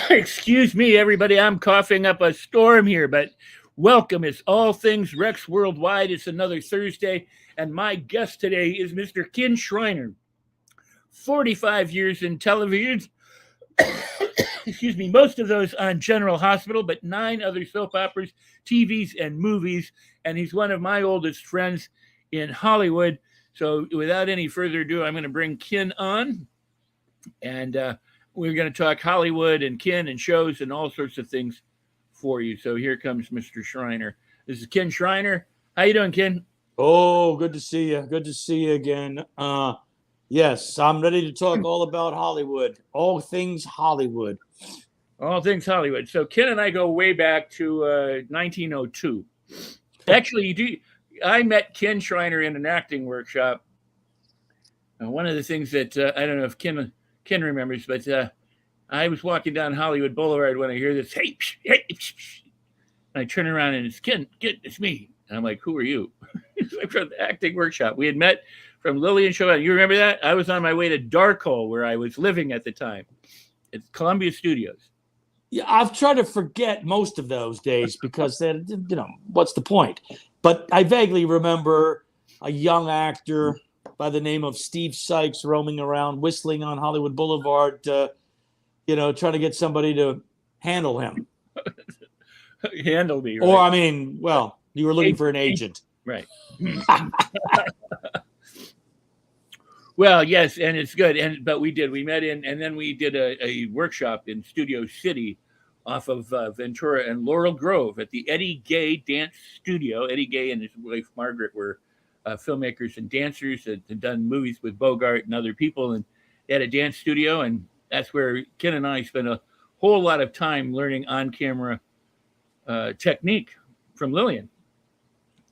Excuse me, everybody. I'm coughing up a storm here, but welcome. It's All Things Rex Worldwide. It's another Thursday, and my guest today is Mr. Ken Schreiner. 45 years in television. Excuse me, most of those on General Hospital, but 9 other soap operas, TVs, and movies. And he's one of my oldest friends in Hollywood. So, without any further ado, I'm going to bring Ken on. And we're going to talk Hollywood and Ken and shows and all sorts of things for you. So here comes Mr. Schreiner. This is Ken Schreiner. How you doing, Ken? Oh, good to see you. Good to see you again. Yes, I'm ready to talk all about Hollywood. All things Hollywood. All things Hollywood. So Ken and I go way back to 1902. Actually, I met Ken Schreiner in an acting workshop. One of the things that I don't know if Ken remembers, but I was walking down Hollywood Boulevard when I hear this, hey, psh, hey, psh, psh. And I turn around and it's Ken, it's me. And I'm like, who are you? It's like from the acting workshop. We had met from Lillian Show. You remember that? I was on my way to Darkhole, where I was living at the time, at Columbia Studios. Yeah, I've tried to forget most of those days because then, what's the point? But I vaguely remember a young actor by the name of Steve Sikes roaming around, whistling on Hollywood Boulevard, trying to get somebody to handle him. Handle me, right? Or, I mean, well, you were looking for an agent. Right. Well, yes, and it's good. But we met and then we did a workshop in Studio City off of Ventura and Laurel Grove at the Eddie Gay Dance Studio. Eddie Gay and his wife Margaret were filmmakers and dancers that had done movies with Bogart and other people, and they had a dance studio, and that's where Ken and I spent a whole lot of time learning on-camera technique from Lillian.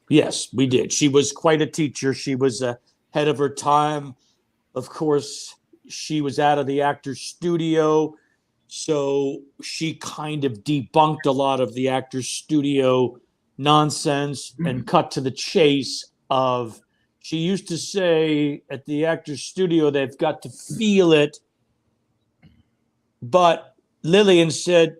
Yes, we did. She was quite a teacher. She was ahead of her time. Of course, she was out of the actor's studio, so she kind of debunked a lot of the actor's studio nonsense and cut to the chase of, she used to say at the actor's studio, they've got to feel it. But Lillian said,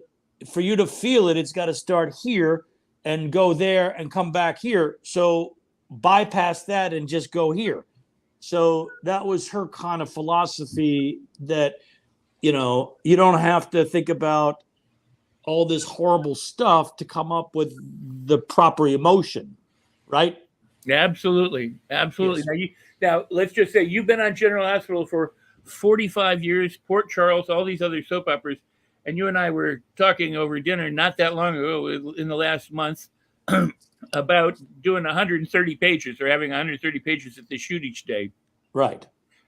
for you to feel it, it's got to start here and go there and come back here. So bypass that and just go here. So that was her kind of philosophy that, you don't have to think about all this horrible stuff to come up with the proper emotion, right? Absolutely. Absolutely. Yes. Now, let's just say you've been on General Hospital for 45 years, Port Charles, all these other soap operas, and you and I were talking over dinner not that long ago, in the last month, about doing 130 pages or having 130 pages that they shoot each day. Right.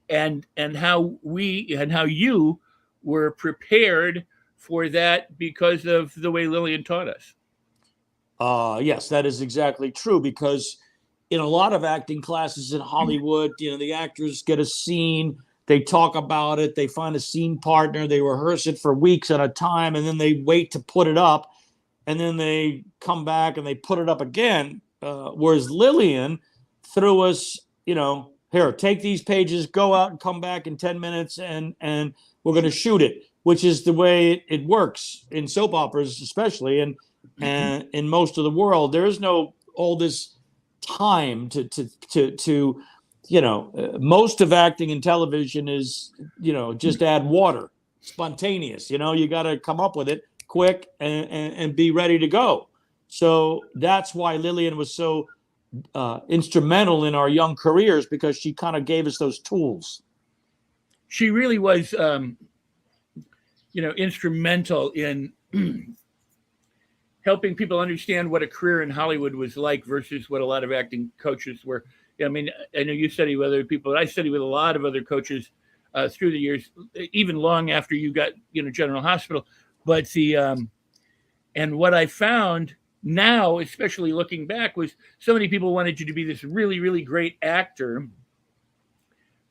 And how you were prepared for that because of the way Lillian taught us. Yes, that is exactly true, because in a lot of acting classes in Hollywood, the actors get a scene, they talk about it, they find a scene partner, they rehearse it for weeks at a time, and then they wait to put it up, and then they come back and they put it up again. Whereas Lillian threw us, here, take these pages, go out and come back in 10 minutes, and we're going to shoot it, which is the way it works in soap operas, especially, and in most of the world. There is no all this time to most of acting in television is, just add water, spontaneous. You got to come up with it quick and be ready to go. So that's why Lillian was so instrumental in our young careers, because she kind of gave us those tools. She really was, instrumental in helping people understand what a career in Hollywood was like versus what a lot of acting coaches were. I mean, I know you study with other people, but I studied with a lot of other coaches through the years, even long after you got, General Hospital. But and what I found now, especially looking back, was so many people wanted you to be this really, really great actor,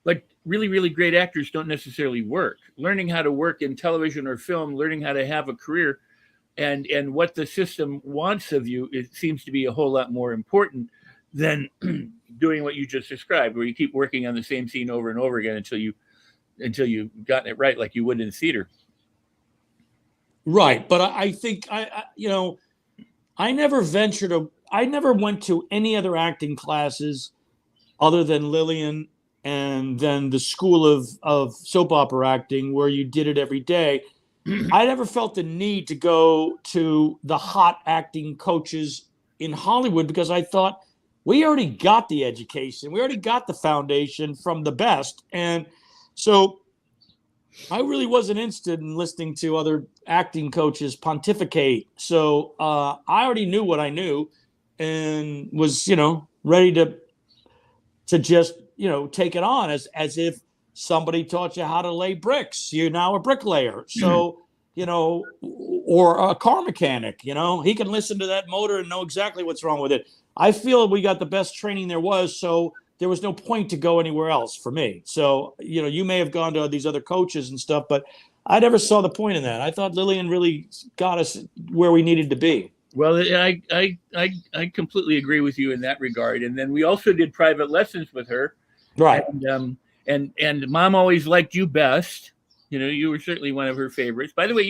but really, really great actors don't necessarily work. Learning how to work in television or film, learning how to have a career, and what the system wants of you, it seems to be a whole lot more important than doing what you just described, where you keep working on the same scene over and over again until you've gotten it right, like you would in theater. Right. But I think I never I never went to any other acting classes other than Lillian and then the school of soap opera acting where you did it every day. I never felt the need to go to the hot acting coaches in Hollywood because I thought we already got the education, we already got the foundation from the best. And so I really wasn't interested in listening to other acting coaches pontificate. So I already knew what I knew and was, ready to just, take it on as if somebody taught you how to lay bricks. You're now a bricklayer. So, or a car mechanic, he can listen to that motor and know exactly what's wrong with it. I feel we got the best training there was. So there was no point to go anywhere else for me. So, you may have gone to these other coaches and stuff, but I never saw the point in that. I thought Lillian really got us where we needed to be. Well, I completely agree with you in that regard. And then we also did private lessons with her. Right. And Mom always liked you best. You were certainly one of her favorites. By the way,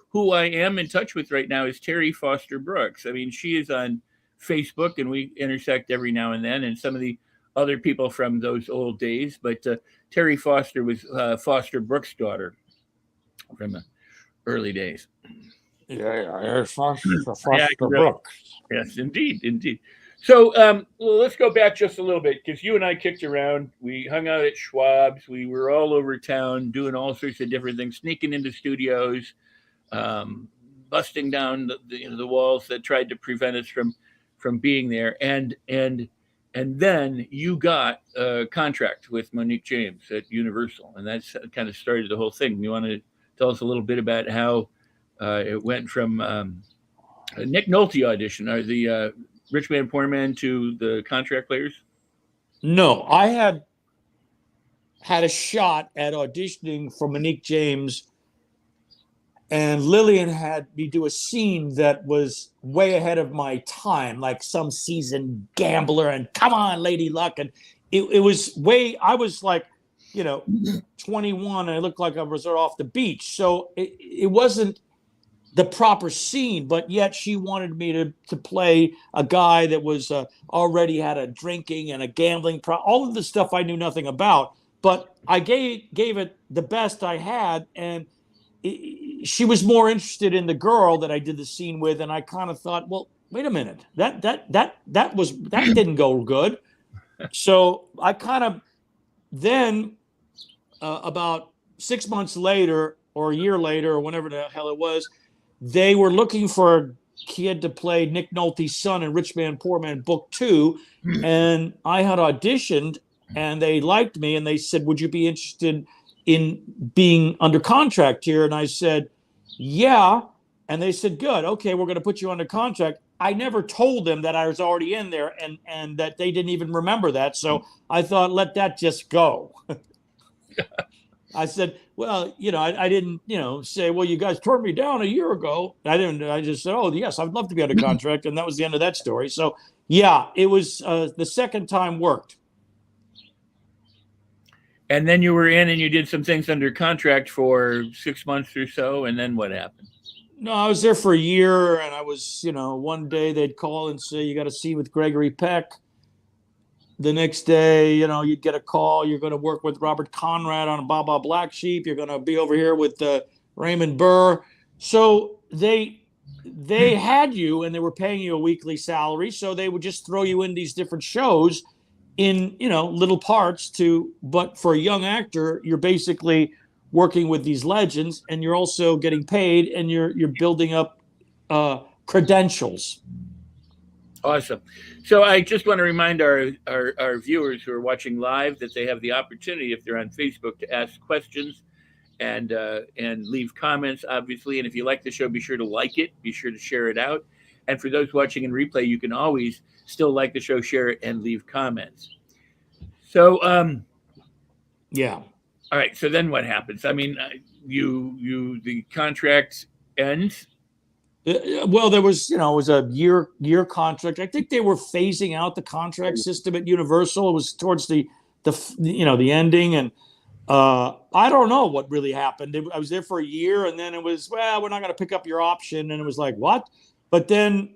who I am in touch with right now is Terry Foster Brooks. I mean, she is on Facebook, and we intersect every now and then, and some of the other people from those old days. But Terry Foster was Foster Brooks' daughter from the early days. Yeah, Foster Really. Brooks. Yes, indeed. So well, let's go back just a little bit because you and I kicked around. We hung out at Schwab's. We were all over town doing all sorts of different things, sneaking into studios, busting down the walls that tried to prevent us from being there. And then you got a contract with Monique James at Universal, and that's kind of started the whole thing. You want to tell us a little bit about how it went from Nick Nolte audition, or the Rich Man Poor Man, to the contract players? No, I had a shot at auditioning for Monique James, and Lillian had me do a scene that was way ahead of my time, like some seasoned gambler and come on, Lady Luck. And it was I was like, 21, and I looked like I was off the beach. So it wasn't the proper scene, but yet she wanted me to play a guy that was already had a drinking and a gambling all of the stuff I knew nothing about. But I gave it the best I had, and she was more interested in the girl that I did the scene with, and I kind of thought, well, wait a minute, that didn't go good. So I kind of then about 6 months later or a year later or whenever the hell it was, they were looking for a kid to play Nick Nolte's son in Rich Man, Poor Man Book 2. And I had auditioned, and they liked me, and they said, would you be interested in being under contract here? And I said, yeah. And they said, good. Okay, we're going to put you under contract. I never told them that I was already in there and that they didn't even remember that. So I thought, let that just go. I said, well, I didn't, say, well, you guys turned me down a year ago. I didn't. I just said, oh, yes, I'd love to be under contract. And that was the end of that story. So, yeah, it was the second time worked. And then you were in and you did some things under contract for 6 months or so. And then what happened? No, I was there for a year. And I was, one day they'd call and say, you got to see with Gregory Peck. The next day, you'd get a call. You're going to work with Robert Conrad on Baba Black Sheep. You're going to be over here with Raymond Burr. So they had you, and they were paying you a weekly salary. So they would just throw you in these different shows in, little parts but for a young actor, you're basically working with these legends, and you're also getting paid, and you're building up credentials. Awesome. So I just want to remind our viewers who are watching live that they have the opportunity, if they're on Facebook, to ask questions and leave comments, obviously. And if you like the show, be sure to like it. Be sure to share it out. And for those watching in replay, you can always still like the show, share it, and leave comments. So, yeah. All right. So then what happens? I mean, the contract ends. Well, there was, it was a year contract. I think they were phasing out the contract system at Universal. It was towards the ending, and I don't know what really happened. I was there for a year, and then it was, well, we're not going to pick up your option, and it was like, what? But then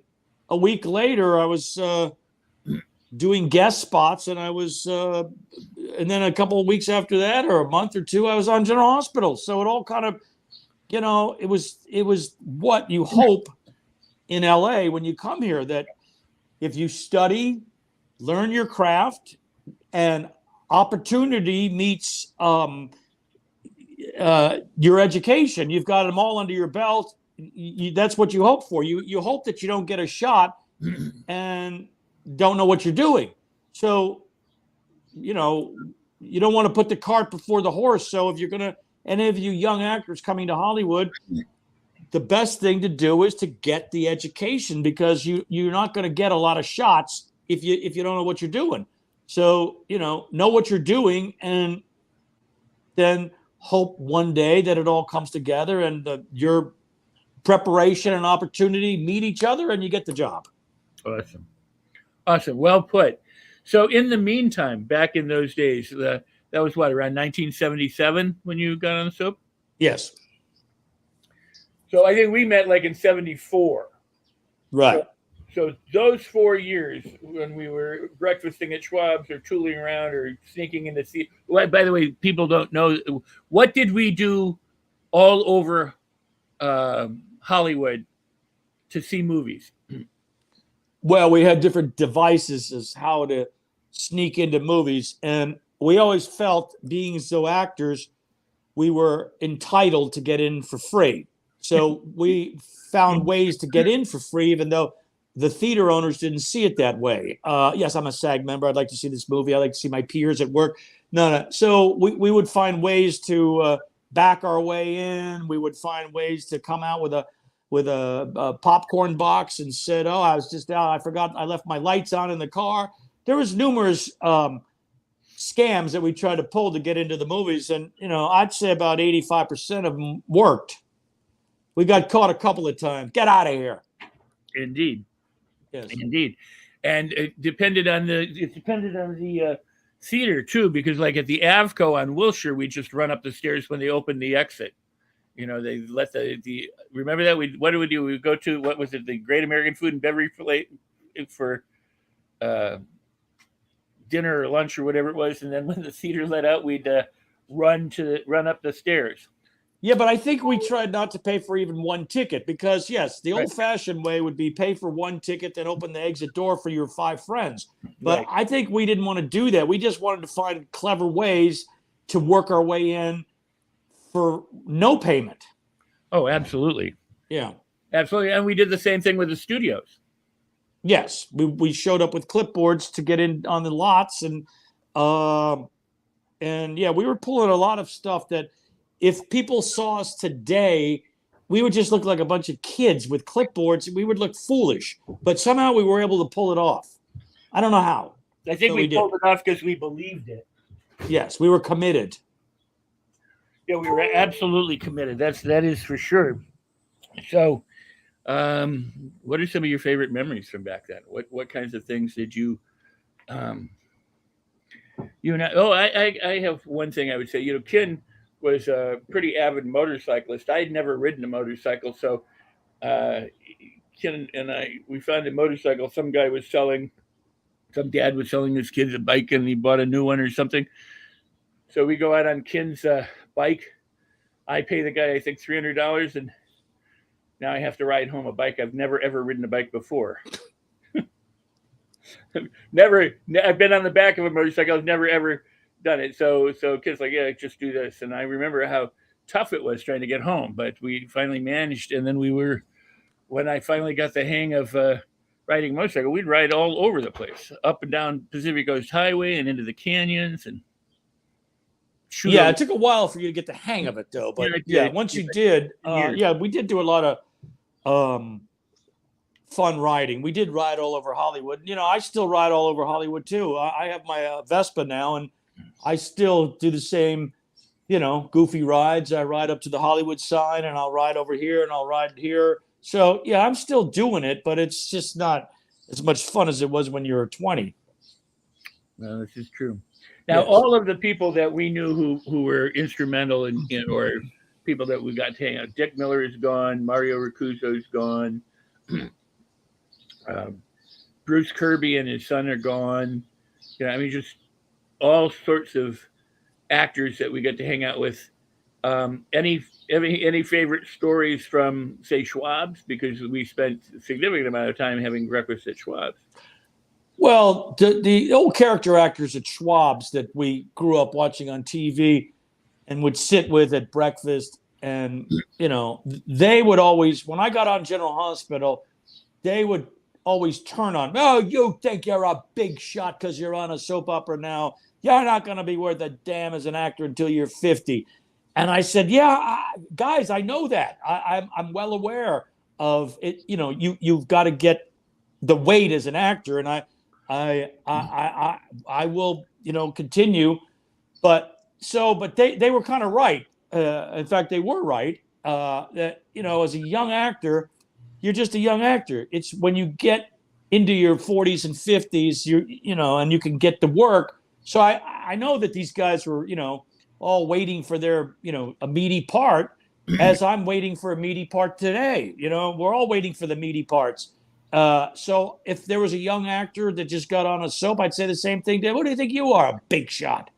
a week later, I was doing guest spots, and and then a couple of weeks after that, or a month or two, I was on General Hospital. So it all kind of, it was what you hope in LA when you come here, that if you study, learn your craft, and opportunity meets your education, you've got them all under your belt. That's what you hope for. You hope that you don't get a shot and don't know what you're doing. So, you don't want to put the cart before the horse. So if you're going to, any of you young actors coming to Hollywood, the best thing to do is to get the education, because you're not going to get a lot of shots if you don't know what you're doing. So, know what you're doing, and then hope one day that it all comes together and your preparation and opportunity meet each other and you get the job. Awesome. Well put. So in the meantime, back in those days, that was what, around 1977 when you got on the soap? Yes. So I think we met like in 74. Right. So those 4 years when we were breakfasting at Schwab's or tooling around or sneaking in to see. By the way, people don't know, what did we do all over Hollywood to see movies? Well, we had different devices as how to sneak into movies, and we always felt, being so actors, we were entitled to get in for free. So we found ways to get in for free, even though the theater owners didn't see it that way. Yes, I'm a SAG member. I'd like to see this movie. I'd like to see my peers at work. No. So we would find ways to back our way in. We would find ways to come out with a popcorn box and said, "Oh, I was just out. I forgot. I left my lights on in the car." There was numerous scams that we tried to pull to get into the movies, and I'd say about 85% of them worked. We got caught a couple of times. Get out of here. Indeed. Yes. Indeed. And it depended on the theater too, because like at the Avco on Wilshire, we just run up the stairs when they opened the exit. They let the remember that what do we do? We go to, what was it, the Great American Food and Beverage for dinner or lunch or whatever it was, and then when the theater let out, we'd run up the stairs. Yeah, but I think we tried not to pay for even one ticket, because yes, the old-fashioned way would be pay for one ticket, then open the exit door for your 5 friends. But I think we didn't want to do that. We just wanted to find clever ways to work our way in for no payment. Oh, absolutely. Yeah. Absolutely. And we did the same thing with the studios. Yes. We showed up with clipboards to get in on the lots, and yeah, we were pulling a lot of stuff that, if people saw us today, we would just look like a bunch of kids with clipboards. We would look foolish, but somehow we were able to pull it off. I don't know how. I think we pulled it off because we believed it. Yes, we were committed. Yeah, we were absolutely committed. That is for sure. So, what are some of your favorite memories from back then? What kinds of things did you, you and I? Oh, I have one thing I would say. Ken was a pretty avid motorcyclist. I had never ridden a motorcycle, so Ken and we found a motorcycle. Some dad was selling his kids a bike, and he bought a new one or something. So we go out on Ken's bike. I pay the guy, I think, $300, and now I have to ride home a bike. I've never ever ridden a bike before. Never. I've been on the back of a motorcycle. I've never ever done it. So kids like, yeah, just do this. And I remember how tough it was trying to get home, but we finally managed. And then when I finally got the hang of riding a motorcycle, we'd ride all over the place, up and down Pacific Coast Highway and into the canyons and shoot. Yeah, it took a while for you to get the hang of it, though. But once you did, we did do a lot of fun riding. We did ride all over Hollywood. I still ride all over Hollywood too. I have my Vespa now, and I still do the same, goofy rides. I ride up to the Hollywood sign, and I'll ride over here, and I'll ride here. So, yeah, I'm still doing it, but it's just not as much fun as it was when you were 20. No, this is true. Now, Yes. all of the people that we knew who were instrumental in or people that we got to hang out. Dick Miller is gone. Mario Recuzzo is gone. um, Bruce Kirby and his son are gone. I mean, just all sorts of actors that we get to hang out with. Any favorite stories from say Schwab's, because we spent a significant amount of time having breakfast at Schwab's. Well, the old character actors at Schwab's that we grew up watching on TV and would sit with at breakfast, and they would always, when I got on General Hospital, they would always turn on. Oh, you think you're a big shot because you're on a soap opera now? You're not going to be worth a damn as an actor until you're 50. And I said, yeah, guys, I know that. I'm well aware of it. You've got to get the weight as an actor, and I will continue. But they were kind of right. In fact, they were right. That as a young actor, you're just a young actor. It's when you get into your 40s and 50s, and you can get the work. So I know that these guys were all waiting for their a meaty part, as I'm waiting for a meaty part today. We're all waiting for the meaty parts. So if there was a young actor that just got on a soap, I'd say the same thing. What do you think you are? A big shot.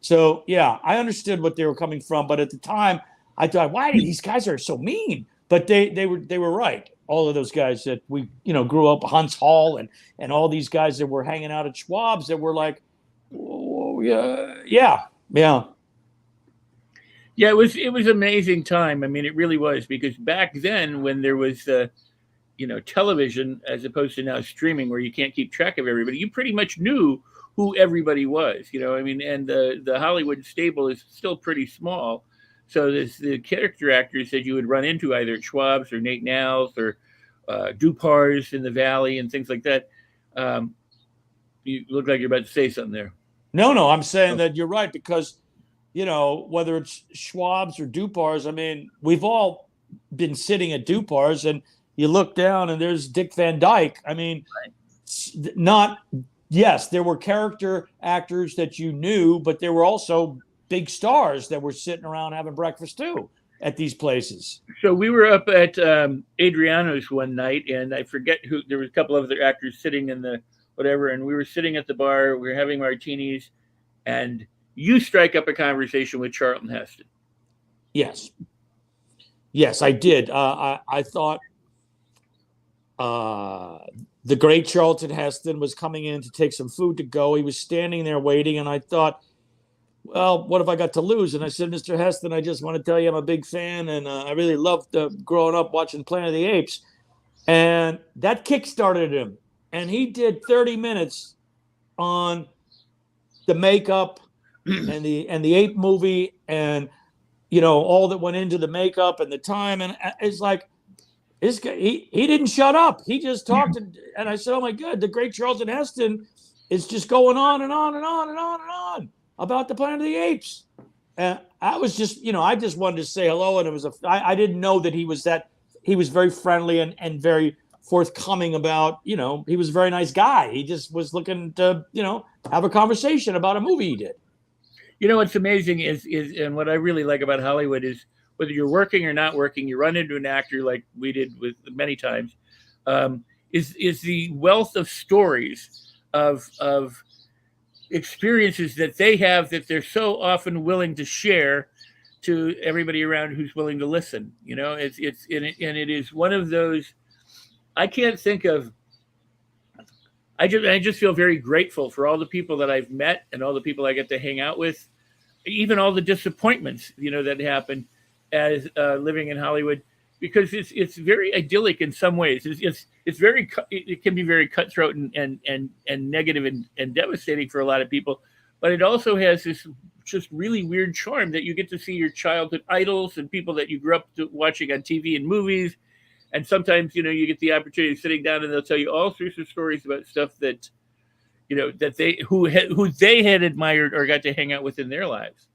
So yeah, I understood what they were coming from, but at the time I thought, why these guys are so mean? But they were right. All of those guys that we grew up, Hunts Hall and all these guys that were hanging out at Schwab's that were like, oh, yeah. Yeah, it was amazing time. I mean, it really was, because back then when there was television as opposed to now streaming, where you can't keep track of everybody, you pretty much knew who everybody was. I mean, and the Hollywood stable is still pretty small. So there's the character actors that you would run into either at Schwab's or Nate Now's or Dupar's in the Valley and things like that. You look like you're about to say something there. No, I'm saying that you're right, because whether it's Schwab's or Dupar's, I mean, we've all been sitting at Dupar's, and you look down and there's Dick Van Dyke. I mean, yes, there were character actors that you knew, but there were also big stars that were sitting around having breakfast too at these places. So we were up at Adriano's one night, and I forget who. There was a couple of other actors sitting in the whatever, and we were sitting at the bar. We were having martinis, and you strike up a conversation with Charlton Heston. Yes, I did. I thought the great Charlton Heston was coming in to take some food to go. He was standing there waiting, and I thought, well, what have I got to lose? And I said, Mr. Heston, I just want to tell you I'm a big fan, and I really loved growing up watching Planet of the Apes. And that kick-started him. And he did 30 minutes on the makeup and the ape movie, and all that went into the makeup and the time. And it's like, this guy, he didn't shut up. He just talked. And I said, oh my God, the great Charlton Heston is just going on and on and on and on and on about the Planet of the Apes. And I was just, I just wanted to say hello. And it was I didn't know that he was very friendly and very forthcoming about, he was a very nice guy. He just was looking to, have a conversation about a movie he did. What's amazing is and what I really like about Hollywood is, whether you're working or not working, you run into an actor like we did with many times, is the wealth of stories of experiences that they have, that they're so often willing to share to everybody around who's willing to listen. It is one of those. I can't think of. I just feel very grateful for all the people that I've met and all the people I get to hang out with, even all the disappointments that happen as living in Hollywood, because it's very idyllic in some ways. It can be very cutthroat and negative and devastating for a lot of people, but it also has this just really weird charm that you get to see your childhood idols and people that you grew up watching on TV and movies. And sometimes, you get the opportunity of sitting down and they'll tell you all sorts of stories about stuff that, that who they had admired or got to hang out with in their lives.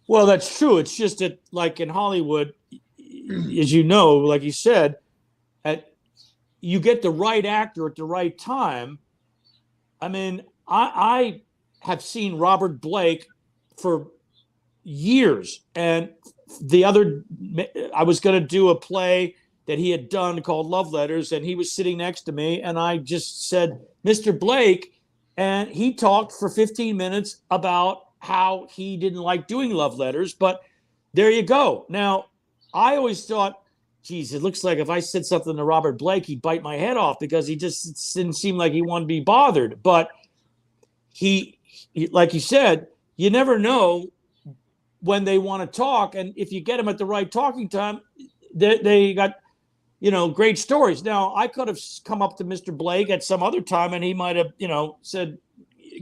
Well, that's true. It's just that, like in Hollywood, as you know, like you said, you get the right actor at the right time. I mean, I have seen Robert Blake for years. And I was going to do a play that he had done called Love Letters, and he was sitting next to me, and I just said, Mr. Blake, and he talked for 15 minutes about how he didn't like doing love letters. But there you go. Now, I always thought, geez, it looks like if I said something to Robert Blake, he'd bite my head off because he just didn't seem like he wanted to be bothered. But he like you said, you never know when they want to talk. And if you get them at the right talking time, they got, great stories. Now, I could have come up to Mr. Blake at some other time and he might have, said,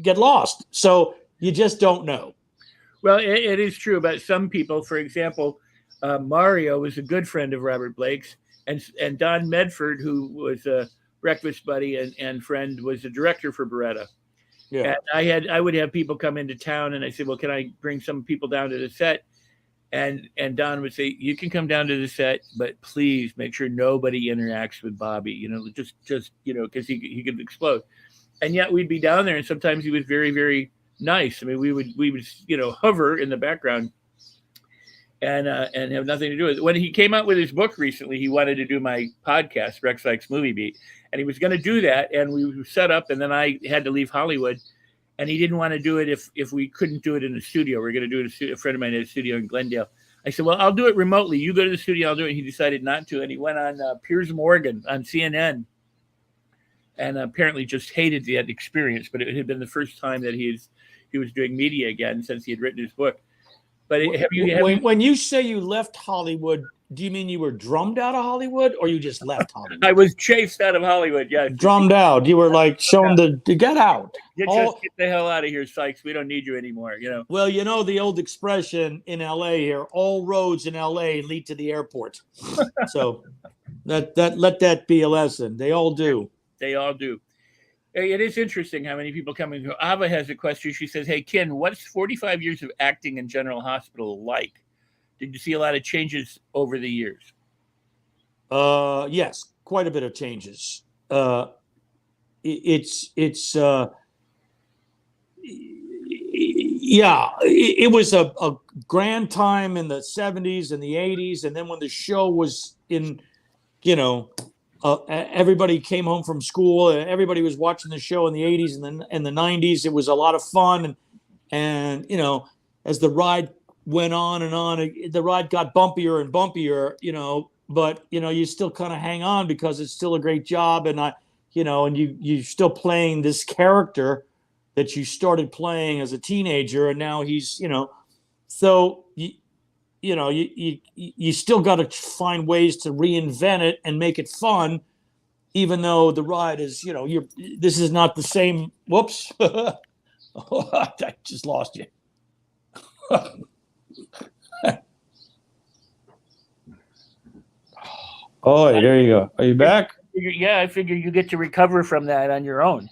get lost. So you just don't know. Well, it is true about some people. For example, Mario was a good friend of Robert Blake's, and Don Medford, who was a breakfast buddy and friend, was the director for Beretta. Yeah. And I would have people come into town, and I said, well, can I bring some people down to the set? And Don would say, you can come down to the set, but please make sure nobody interacts with Bobby, just because he could explode. And yet we'd be down there, and sometimes he was very, very nice. I mean, we would hover in the background and have nothing to do with it. When he came out with his book recently, he wanted to do my podcast, Rex Sikes Movie Beat, and he was going to do that, and we set up, and then I had to leave Hollywood, and he didn't want to do it if we couldn't do it in the studio. We're going to do it a friend of mine had a studio in Glendale. I said, well, I'll do it remotely. You go to the studio, I'll do it. And he decided not to, and he went on Piers Morgan on CNN, and apparently just hated that experience. But it had been the first time that he was doing media again since he had written his book. But when you say you left Hollywood, do you mean you were drummed out of Hollywood, or you just left Hollywood? I was chased out of Hollywood. Yeah, drummed out. You were like shown to get out. Get the hell out of here, Sikes. We don't need you anymore. Well, the old expression in LA here: all roads in LA lead to the airport. So let that be a lesson. They all do. They all do. It is interesting how many people come in. Ava has a question. She says, hey, Ken, what's 45 years of acting in General Hospital like? Did you see a lot of changes over the years? Yes, quite a bit of changes. It was a grand time in the 70s and the 80s. And then when the show was in, everybody came home from school. Everybody was watching the show in the 80s and the 90s. It was a lot of fun. And as the ride went on and on, the ride got bumpier and bumpier, but, you still kind of hang on because it's still a great job. And and you're still playing this character that you started playing as a teenager. And now he's, so you still got to find ways to reinvent it and make it fun, even though the ride is, this is not the same. Whoops. I just lost you. Oh, there you go. Are you back? Yeah, I figure you get to recover from that on your own.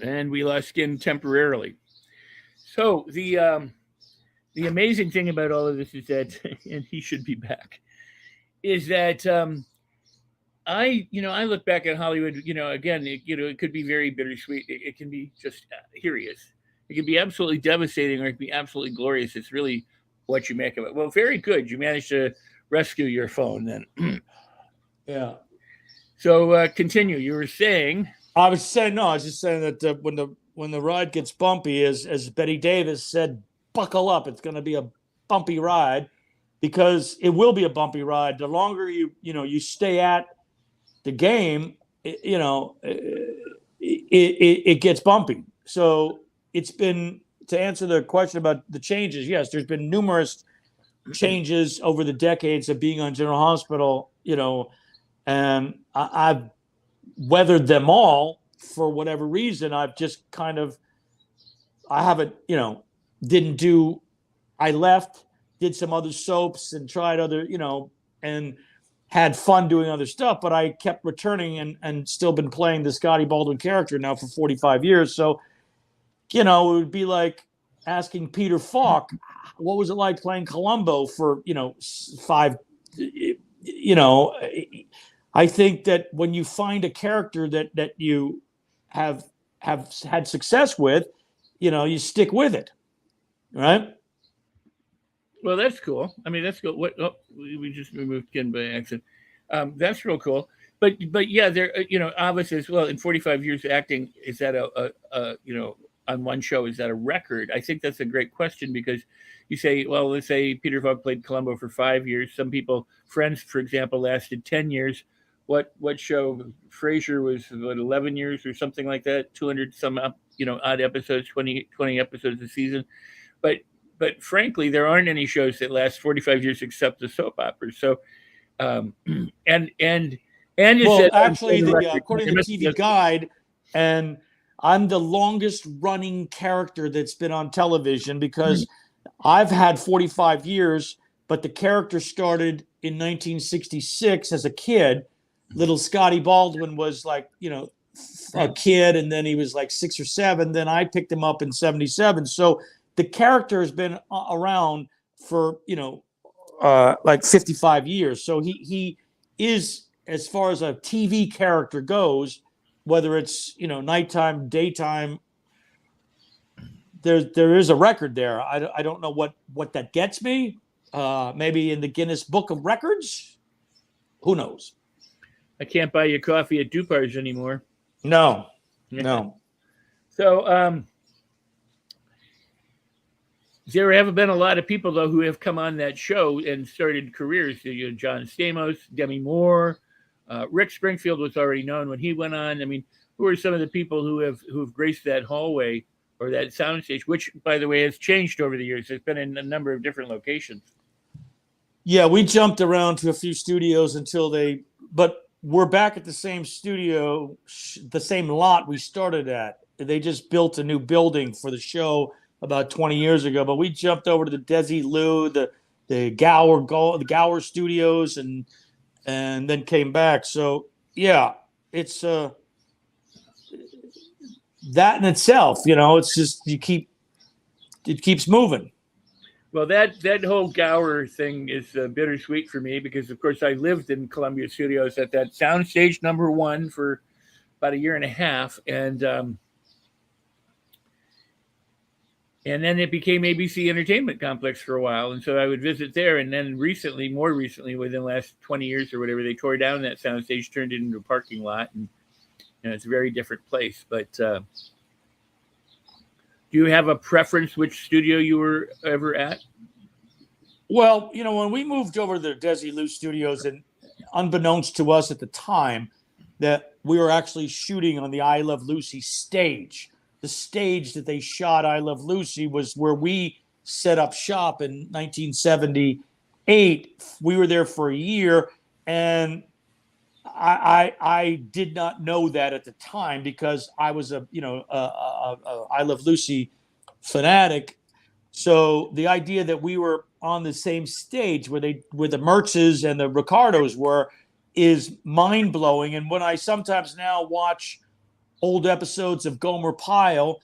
And we lost Skin temporarily. So the amazing thing about all of this is that, and he should be back, is that I look back at Hollywood. Again, it could be very bittersweet. It can be just here he is. It can be absolutely devastating, or it can be absolutely glorious. It's really what you make of it. Well, very good. You managed to rescue your phone then. Yeah. So continue. You were saying. I was just saying that when the ride gets bumpy, as Betty Davis said, buckle up. It's going to be a bumpy ride, because it will be a bumpy ride. The longer you stay at the game, it gets bumpy. So it's been, to answer the question about the changes, yes, there's been numerous changes over the decades of being on General Hospital, and I've weathered them all. For whatever reason, I've just I haven't, I left, did some other soaps and tried other, and had fun doing other stuff, but I kept returning and still been playing the Scotty Baldwin character now for 45 years. So, it would be like asking Peter Falk, what was it like playing Columbo for, 5, I think that when you find a character that you have had success with, you stick with it, right? Well, that's cool. I mean, that's cool. What? Oh, we just removed Ken by accident. That's real cool. But yeah, there. Obviously as well. In 45 years of acting, is that on one show, is that a record? I think that's a great question because you say, well, let's say Peter Falk played Columbo for 5 years. Some people, Friends, for example, lasted 10 years. What show? Frasier was what, 11 years or something like that. 200 some odd episodes, 20 episodes a season. But but frankly, there aren't any shows that last 45 years except the soap operas. So um, and and and you Well, said actually, record, according to the TV Guide, and I'm the longest running character that's been on television because I've had 45 years, but the character started in 1966 as a kid. Little Scotty Baldwin was like, a kid, and then he was like 6 or 7. Then I picked him up in 77. So the character has been around for, like 55 years. So he is, as far as a TV character goes, whether it's, nighttime, daytime, there is a record there. I don't know what that gets me. Maybe in the Guinness Book of Records. Who knows? I can't buy you coffee at Dupar's anymore. No. So there haven't been a lot of people though who have come on that show and started careers. John Stamos, Demi Moore, Rick Springfield was already known when he went on. I mean, who are some of the people who've graced that hallway or that soundstage, which, by the way, has changed over the years? It's been in a number of different locations. Yeah, we jumped around to a few studios but we're back at the same studio, the same lot we started at. They just built a new building for the show about 20 years ago, but we jumped over to the Desi Lou, the Gower Studios, and then came back. So yeah, it's that in itself, it's just it keeps moving. Well, that whole Gower thing is bittersweet for me because, of course, I lived in Columbia Studios at that soundstage #1 for about a year and a half, and then it became ABC Entertainment Complex for a while, and so I would visit there. And then more recently, within the last 20 years or whatever, they tore down that soundstage, turned it into a parking lot, and it's a very different place. But do you have a preference which studio you were ever at? Well, when we moved over to the Desi Lou Studios, and unbeknownst to us at the time, that we were actually shooting on the I Love Lucy stage. The stage that they shot I Love Lucy was where we set up shop in 1978. We were there for a year, and I did not know that at the time because I was a I Love Lucy fanatic. So the idea that we were on the same stage where the Mertzes and the Ricardos were is mind blowing. And when I sometimes now watch old episodes of Gomer Pyle,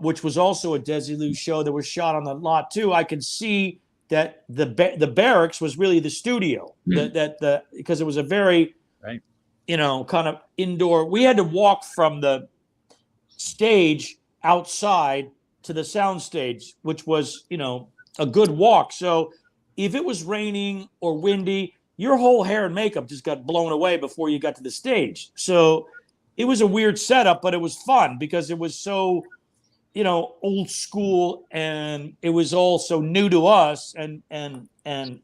which was also a Desi Lou show that was shot on the lot too, I can see that the barracks was really the studio. Because it was a very right, kind of indoor. We had to walk from the stage outside to the sound stage, which was a good walk. So if it was raining or windy, your whole hair and makeup just got blown away before you got to the stage. So it was a weird setup, but it was fun because it was so old school, and it was all so new to us, and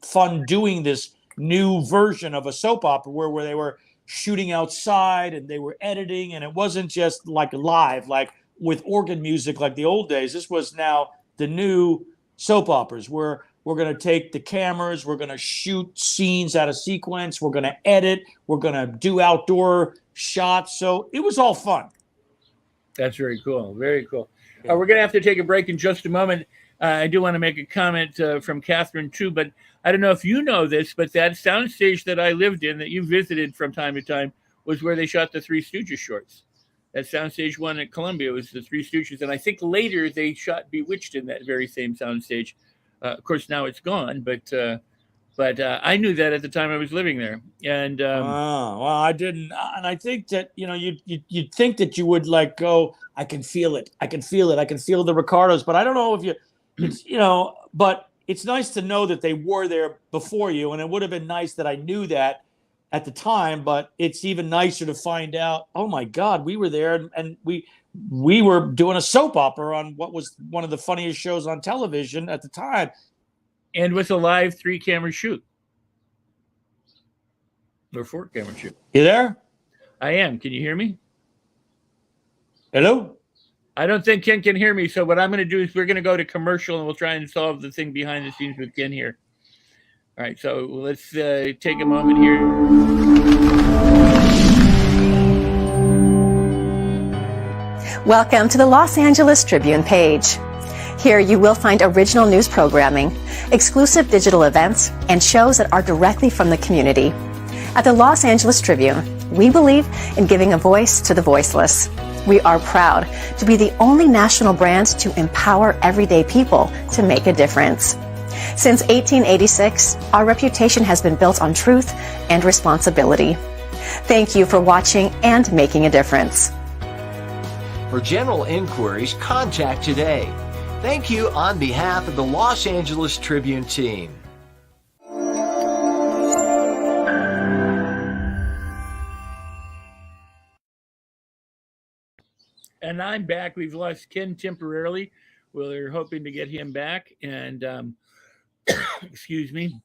fun doing this new version of a soap opera where they were shooting outside and they were editing, and it wasn't just like live, like with organ music like the old days. This was now the new soap operas where we're going to take the cameras, we're going to shoot scenes out of sequence, we're going to edit, we're going to do outdoor shots. So it was all fun. That's very cool. Very cool. We're going to have to take a break in just a moment. I do want to make a comment from Catherine too, but I don't know if you know this, but that soundstage that I lived in that you visited from time to time was where they shot the Three Stooges shorts. That soundstage one at Columbia was the Three Stooges, and I think later they shot Bewitched in that very same soundstage. Of course, now it's gone, but But I knew that at the time I was living there. And well, I didn't, and I think that you'd think that you would like go. I can feel it. I can feel it. I can feel the Ricardos. But I don't know if you, it's But it's nice to know that they were there before you, and it would have been nice that I knew that at the time. But it's even nicer to find out. Oh my God, we were there, and we were doing a soap opera on what was one of the funniest shows on television at the time. And with a live 3-camera shoot. Or 4-camera shoot. You there? I am. Can you hear me? Hello? I don't think Ken can hear me. So what I'm going to do is we're going to go to commercial and we'll try and solve the thing behind the scenes with Ken here. All right. So let's take a moment here. Welcome to the Los Angeles Tribune page. Here you will find original news programming, exclusive digital events, and shows that are directly from the community. At the Los Angeles Tribune, we believe in giving a voice to the voiceless. We are proud to be the only national brand to empower everyday people to make a difference. Since 1886, our reputation has been built on truth and responsibility. Thank you for watching and making a difference. For general inquiries, contact today. Thank you on behalf of the Los Angeles Tribune team. And I'm back. We've lost Ken temporarily. We're hoping to get him back. And excuse me.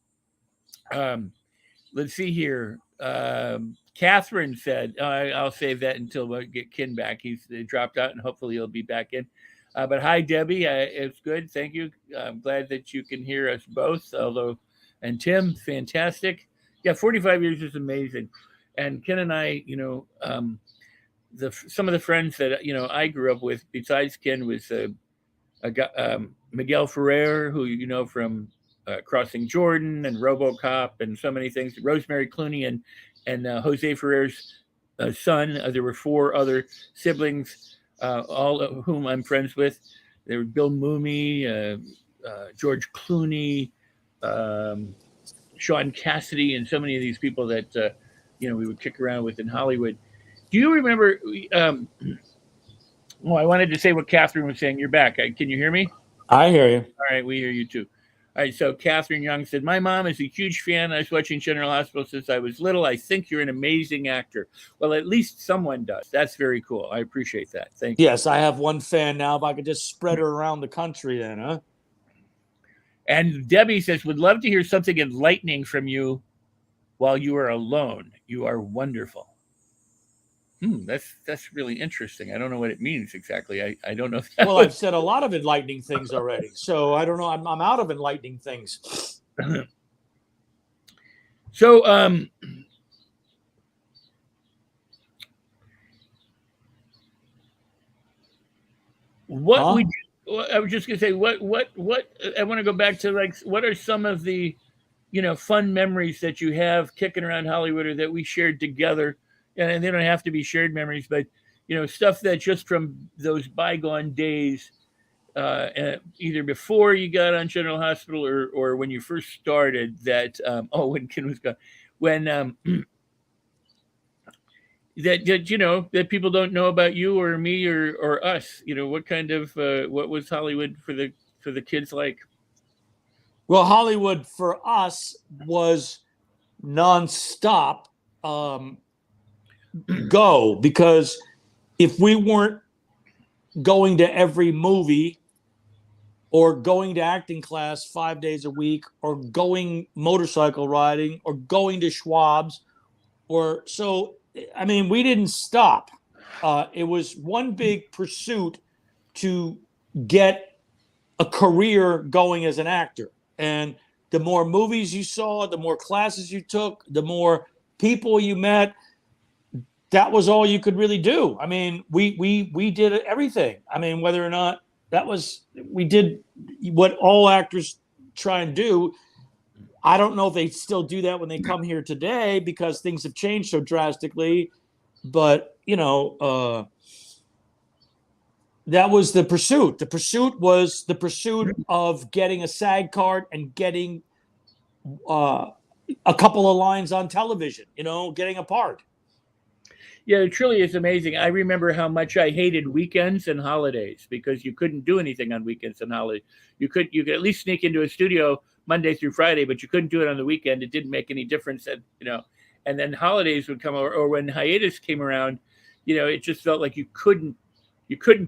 Let's see here. Catherine said, I'll save that until we get Ken back. He's dropped out and hopefully he'll be back in. But hi, Debbie. It's good. Thank you. I'm glad that you can hear us both. And Tim, fantastic. Yeah, 45 years is amazing. And Ken and I, some of the friends that I grew up with, besides Ken, was Miguel Ferrer, who from Crossing Jordan and RoboCop and so many things. Rosemary Clooney and Jose Ferrer's son. There were 4 other siblings, all of whom I'm friends with. There were Bill Mooney, George Clooney, Sean Cassidy, and so many of these people that we would kick around with in Hollywood. Do you remember? I wanted to say what Catherine was saying. You're back. Can you hear me? I hear you. All right, we hear you too. All right, so Catherine Young said, my mom is a huge fan. I was watching General Hospital since I was little. I think you're an amazing actor. Well, at least someone does. That's very cool. I appreciate that. Thank you. Yes, I have one fan now. If I could just spread her around the country then, huh? And Debbie says, would love to hear something enlightening from you while you are alone. You are wonderful. That's really interesting. I don't know what it means exactly. I don't know. Well, I've said a lot of enlightening things already, so I don't know. I'm out of enlightening things. So, what I was just gonna say, what I want to go back to, what are some of the, fun memories that you have kicking around Hollywood or that we shared together? And they don't have to be shared memories, but stuff that just from those bygone days, either before you got on General Hospital or when you first started. That when Ken was gone, when that people don't know about you or me or us. What kind of what was Hollywood for the kids like? Well, Hollywood for us was nonstop. Go, because if we weren't going to every movie or going to acting class 5 days a week or going motorcycle riding or going to Schwab's we didn't stop. It was one big pursuit to get a career going as an actor. And the more movies you saw, the more classes you took, the more people you met, that was all you could really do. I mean, we did everything. I mean, whether or not we did what all actors try and do. I don't know if they still do that when they come here today because things have changed so drastically. But, that was the pursuit. The pursuit was the pursuit of getting a SAG card and getting a couple of lines on television, getting a part. Yeah, it truly is amazing. I remember how much I hated weekends and holidays because you couldn't do anything on weekends and holidays. You could at least sneak into a studio Monday through Friday, but you couldn't do it on the weekend. It didn't make any difference. And then holidays would come, or when hiatus came around, it just felt like you couldn't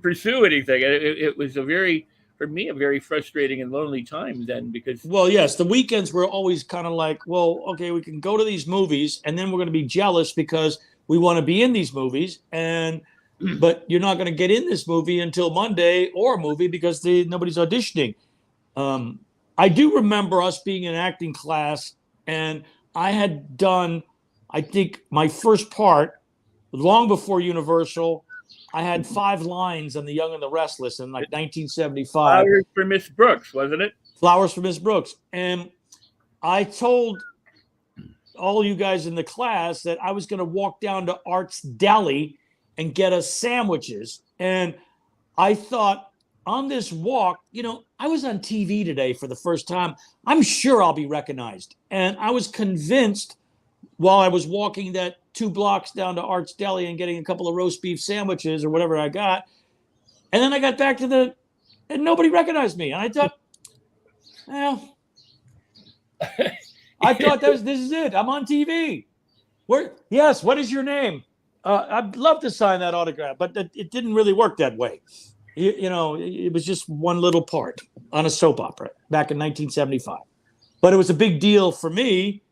pursue anything. It was for me, a very frustrating and lonely time then because. Well, yes, the weekends were always kind of like, well, okay, we can go to these movies and then we're going to be jealous because we want to be in these movies, but you're not going to get in this movie until Monday or a movie because nobody's auditioning. I do remember us being in acting class, and I had done, I think, my first part long before Universal. I had 5 lines on The Young and the Restless in like 1975. Flowers for Miss Brooks, wasn't it? Flowers for Miss Brooks. And I told all you guys in the class that I was going to walk down to Art's Deli and get us sandwiches. And I thought on this walk, I was on TV today for the first time. I'm sure I'll be recognized. And I was convinced while I was walking that 2 blocks down to Art's Deli and getting a couple of roast beef sandwiches or whatever I got. And then I got back to and nobody recognized me. And I thought, well, I thought this is it. I'm on TV. Yes, what is your name? I'd love to sign that autograph, but it didn't really work that way. It was just one little part on a soap opera back in 1975. But it was a big deal for me,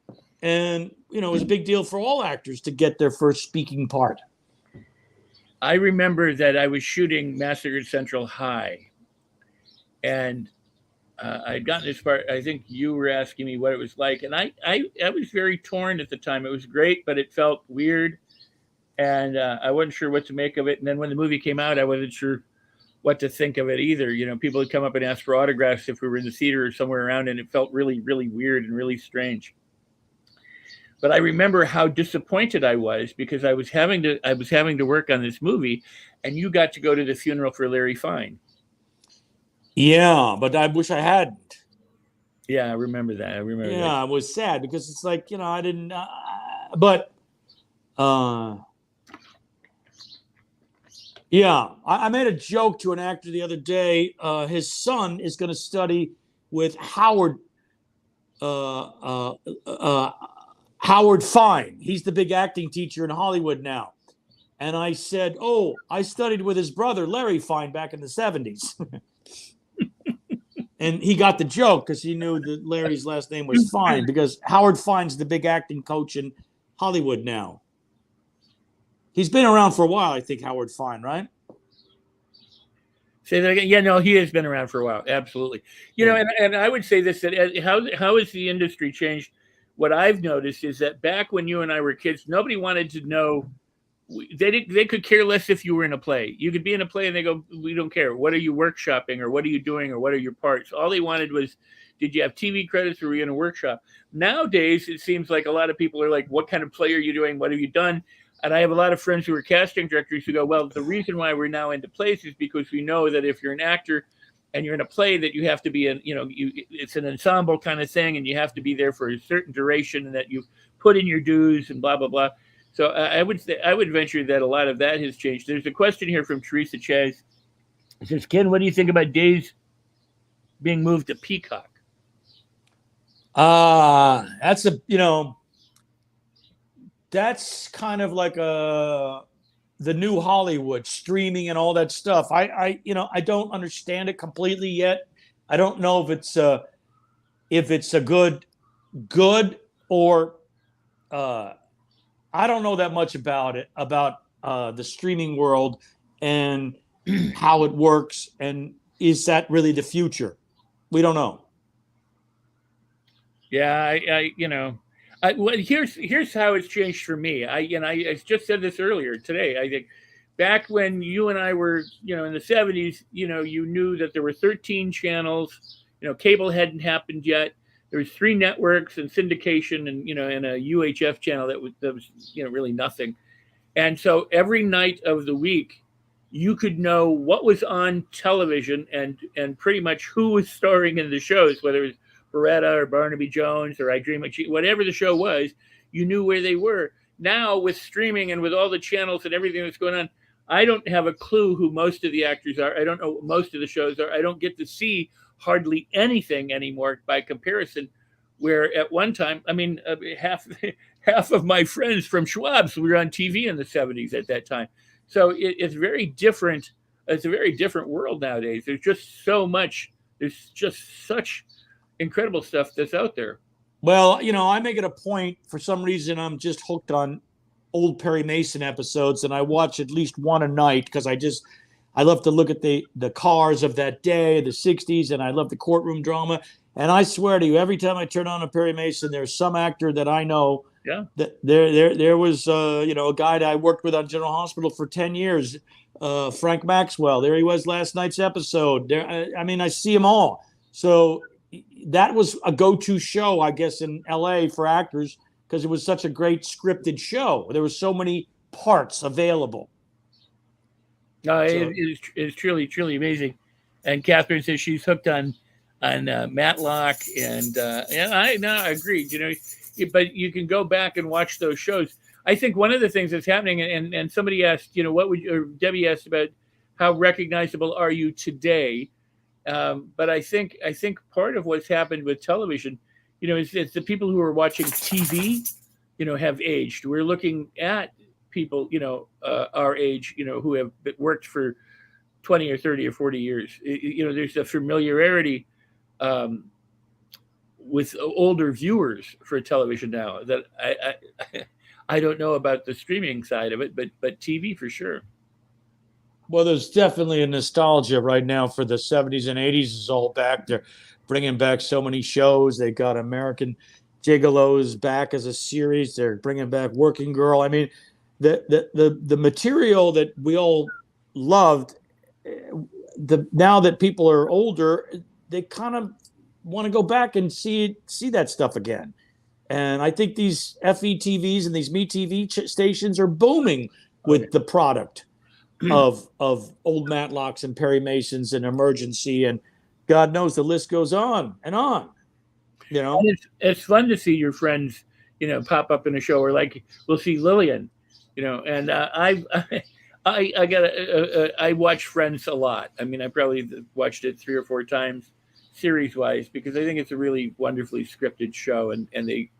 and it was a big deal for all actors to get their first speaking part. I remember that I was shooting Massacre Central High, and I'd gotten this part. I think you were asking me what it was like, and I was very torn at the time. It was great, but it felt weird, and I wasn't sure what to make of it. And then when the movie came out, I wasn't sure what to think of it either. People would come up and ask for autographs if we were in the theater or somewhere around, and it felt really, really weird and really strange. But I remember how disappointed I was because I was having to work on this movie, and you got to go to the funeral for Larry Fine. Yeah, but I wish I hadn't. Yeah, I remember that. I was sad because it's like, I didn't, yeah, I made a joke to an actor the other day. His son is going to study with Howard Fine. He's the big acting teacher in Hollywood now. And I said, oh, I studied with his brother, Larry Fine, back in the 70s. And he got the joke because he knew that Larry's last name was Fine because Howard Fine's the big acting coach in Hollywood now. He's been around for a while, I think, Howard Fine, right? Say that again. Yeah, no, he has been around for a while. Absolutely. And I would say this, that how has the industry changed? What I've noticed is that back when you and I were kids, nobody wanted to know. They could care less if you were in a play. You could be in a play and they go, we don't care. What are you workshopping, or what are you doing, or what are your parts? All they wanted was, did you have TV credits, or were you in a workshop? Nowadays, it seems like a lot of people are like, what kind of play are you doing? What have you done? And I have a lot of friends who are casting directors who go, well, the reason why we're now into plays is because we know that if you're an actor and you're in a play, that you have to be it's an ensemble kind of thing, and you have to be there for a certain duration, and that you put in your dues and blah, blah, blah. So I would venture that a lot of that has changed. There's a question here from Teresa Chaz. It says, Ken, what do you think about Days being moved to Peacock? That's that's kind of like the new Hollywood streaming and all that stuff. I don't understand it completely yet. I don't know if it's a good or I don't know that much about it, about the streaming world and how it works, and is that really the future? We don't know. Yeah, well, here's how it's changed for me. I just said this earlier today. I think back when you and I were, in the 70s, you knew that there were 13 channels. Cable hadn't happened yet. There was 3 networks and syndication, and and a UHF channel that was really nothing. And so every night of the week, you could know what was on television and pretty much who was starring in the shows, whether it was Beretta or Barnaby Jones or I Dream of whatever the show was, you knew where they were. Now with streaming and with all the channels and everything that's going on, I don't have a clue who most of the actors are. I don't know what most of the shows are. I don't get to see hardly anything anymore by comparison. Where at one time, I mean, half of my friends from Schwab's were on TV in the 70s at that time. So it's very different. It's a very different world nowadays. There's just so much. There's just such incredible stuff that's out there. Well, I make it a point, for some reason, I'm just hooked on old Perry Mason episodes, and I watch at least one a night because I love to look at the cars of that day, the 60s, and I love the courtroom drama. And I swear to you, every time I turn on a Perry Mason, there's some actor that I know. Yeah. That there was a guy that I worked with on General Hospital for 10 years, Frank Maxwell. There he was last night's episode. I see them all. So that was a go-to show, I guess, in LA for actors because it was such a great scripted show. There were so many parts available. No, it is truly, truly amazing. And Catherine says she's hooked on Matlock, and I agree. But you can go back and watch those shows. I think one of the things that's happening, and somebody asked, or Debbie asked about how recognizable are you today? But I think part of what's happened with television, is the people who are watching TV, have aged. We're looking at people, our age, who have worked for 20 or 30 or 40 years. There's a familiarity with older viewers for television now that I don't know about the streaming side of it, but TV for sure. Well, there's definitely a nostalgia right now for the 70s and 80s is all back. They're bringing back so many shows. They got American Gigolos back as a series. They're bringing back Working Girl. I mean, the material that we all loved, now that people are older, they kind of want to go back and see that stuff again. And I think these FETVs and these MeTV stations are booming with the product of old Matlocks and Perry Masons and Emergency, and God knows the list goes on and on. And it's fun to see your friends, pop up in a show, or like we'll see Lillian, and I watch Friends a lot. I mean, I probably watched it 3 or 4 times series wise because I think it's a really wonderfully scripted show, and the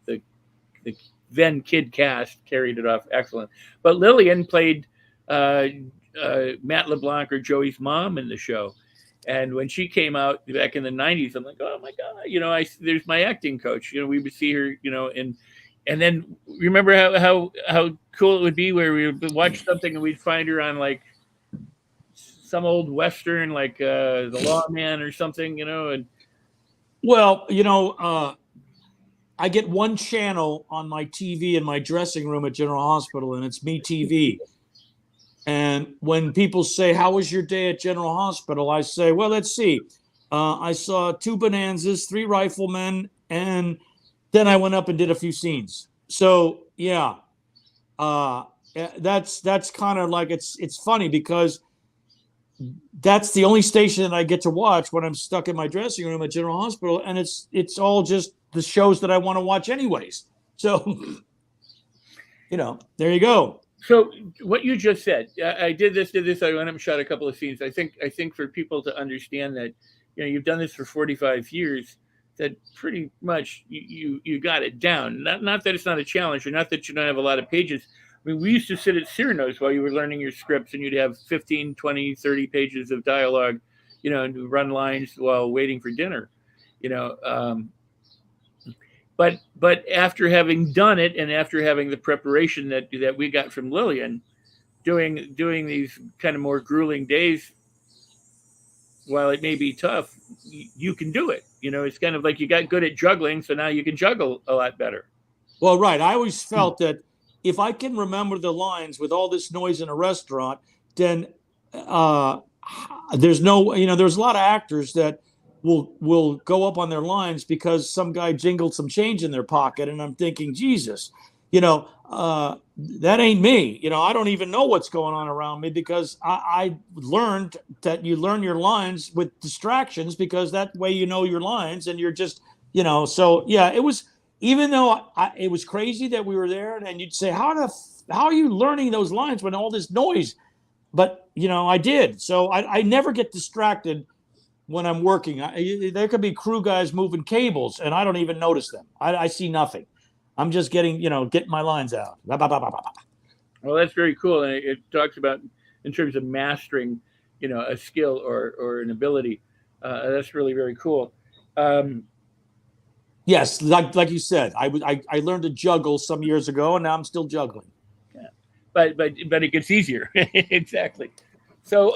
then kid cast carried it off excellent. But Lillian played Matt LeBlanc or Joey's mom in the show. And when she came out back in the 90s, I'm like, oh my God, there's my acting coach. We would see her, and then remember how cool it would be where we would watch something and we'd find her on like some old Western, like The Lawman or something, and. Well, I get one channel on my TV in my dressing room at General Hospital, and it's MeTV. And when people say, how was your day at General Hospital? I say, well, let's see. I saw 2 Bonanzas, 3 Riflemen, and then I went up and did a few scenes. So, yeah, that's kind of like, it's funny because that's the only station that I get to watch when I'm stuck in my dressing room at General Hospital. And it's all just the shows that I want to watch anyways. So, there you go. So what you just said, I did this. I went up and shot a couple of scenes. I think for people to understand that, you've done this for 45 years, that pretty much you got it down. Not that it's not a challenge, or not that you don't have a lot of pages. I mean, we used to sit at Cyrano's while you were learning your scripts, and you'd have 15, 20, 30 pages of dialogue, and run lines while waiting for dinner, But after having done it, and after having the preparation that we got from Lillian, doing these kind of more grueling days, while it may be tough, you can do it. It's kind of like you got good at juggling, so now you can juggle a lot better. Well, right. I always felt that if I can remember the lines with all this noise in a restaurant, then there's there's a lot of actors that will go up on their lines because some guy jingled some change in their pocket. And I'm thinking, Jesus, that ain't me. I don't even know what's going on around me because I learned that you learn your lines with distractions because that way your lines and you're just So yeah, it was, even though it was crazy that we were there, and you'd say, how are you learning those lines when all this noise? But I did. So I never get distracted when I'm working. There could be crew guys moving cables, and I don't even notice them. I see nothing. I'm just getting my lines out. Well, that's very cool, and it talks about in terms of mastering, a skill or an ability. That's really very cool. Yes, like you said, I learned to juggle some years ago, and now I'm still juggling. Yeah. But it gets easier. Exactly. So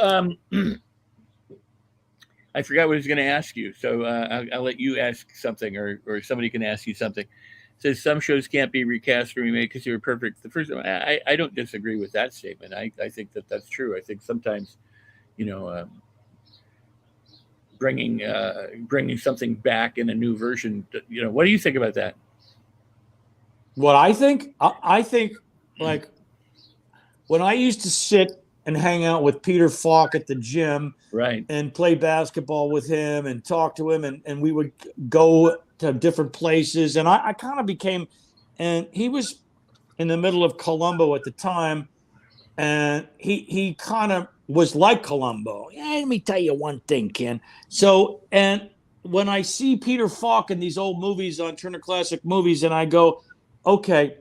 I forgot what I was going to ask you. So I'll let you ask something, or somebody can ask you something. It says some shows can't be recast or remade because they were perfect the first time. I don't disagree with that statement. I think that's true. I think sometimes, bringing something back in a new version. What do you think about that? What I think, I think, like, when I used to sit and hang out with Peter Falk at the gym, right, and play basketball with him and talk to him, and we would go to different places, and I kind of became, and he was in the middle of Columbo at the time, and he kind of was like Columbo. Yeah, let me tell you one thing, Ken. So, and when I see Peter Falk in these old movies on Turner Classic Movies, and I go, okay,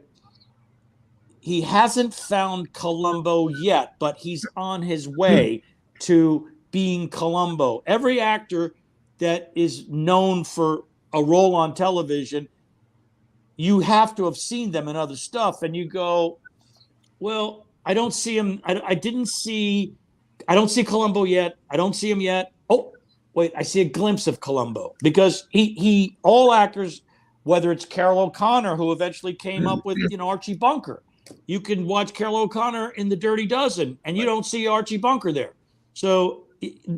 he hasn't found Columbo yet, but he's on his way to being Columbo. Every actor that is known for a role on television, you have to have seen them in other stuff, and you go, well, I don't see him. I don't see Columbo yet. I don't see him yet. Oh, wait, I see a glimpse of Columbo, because he all actors, whether it's Carroll O'Connor, who eventually came up with Archie Bunker. You can watch Carroll O'Connor in The Dirty Dozen, and you don't see Archie Bunker there. So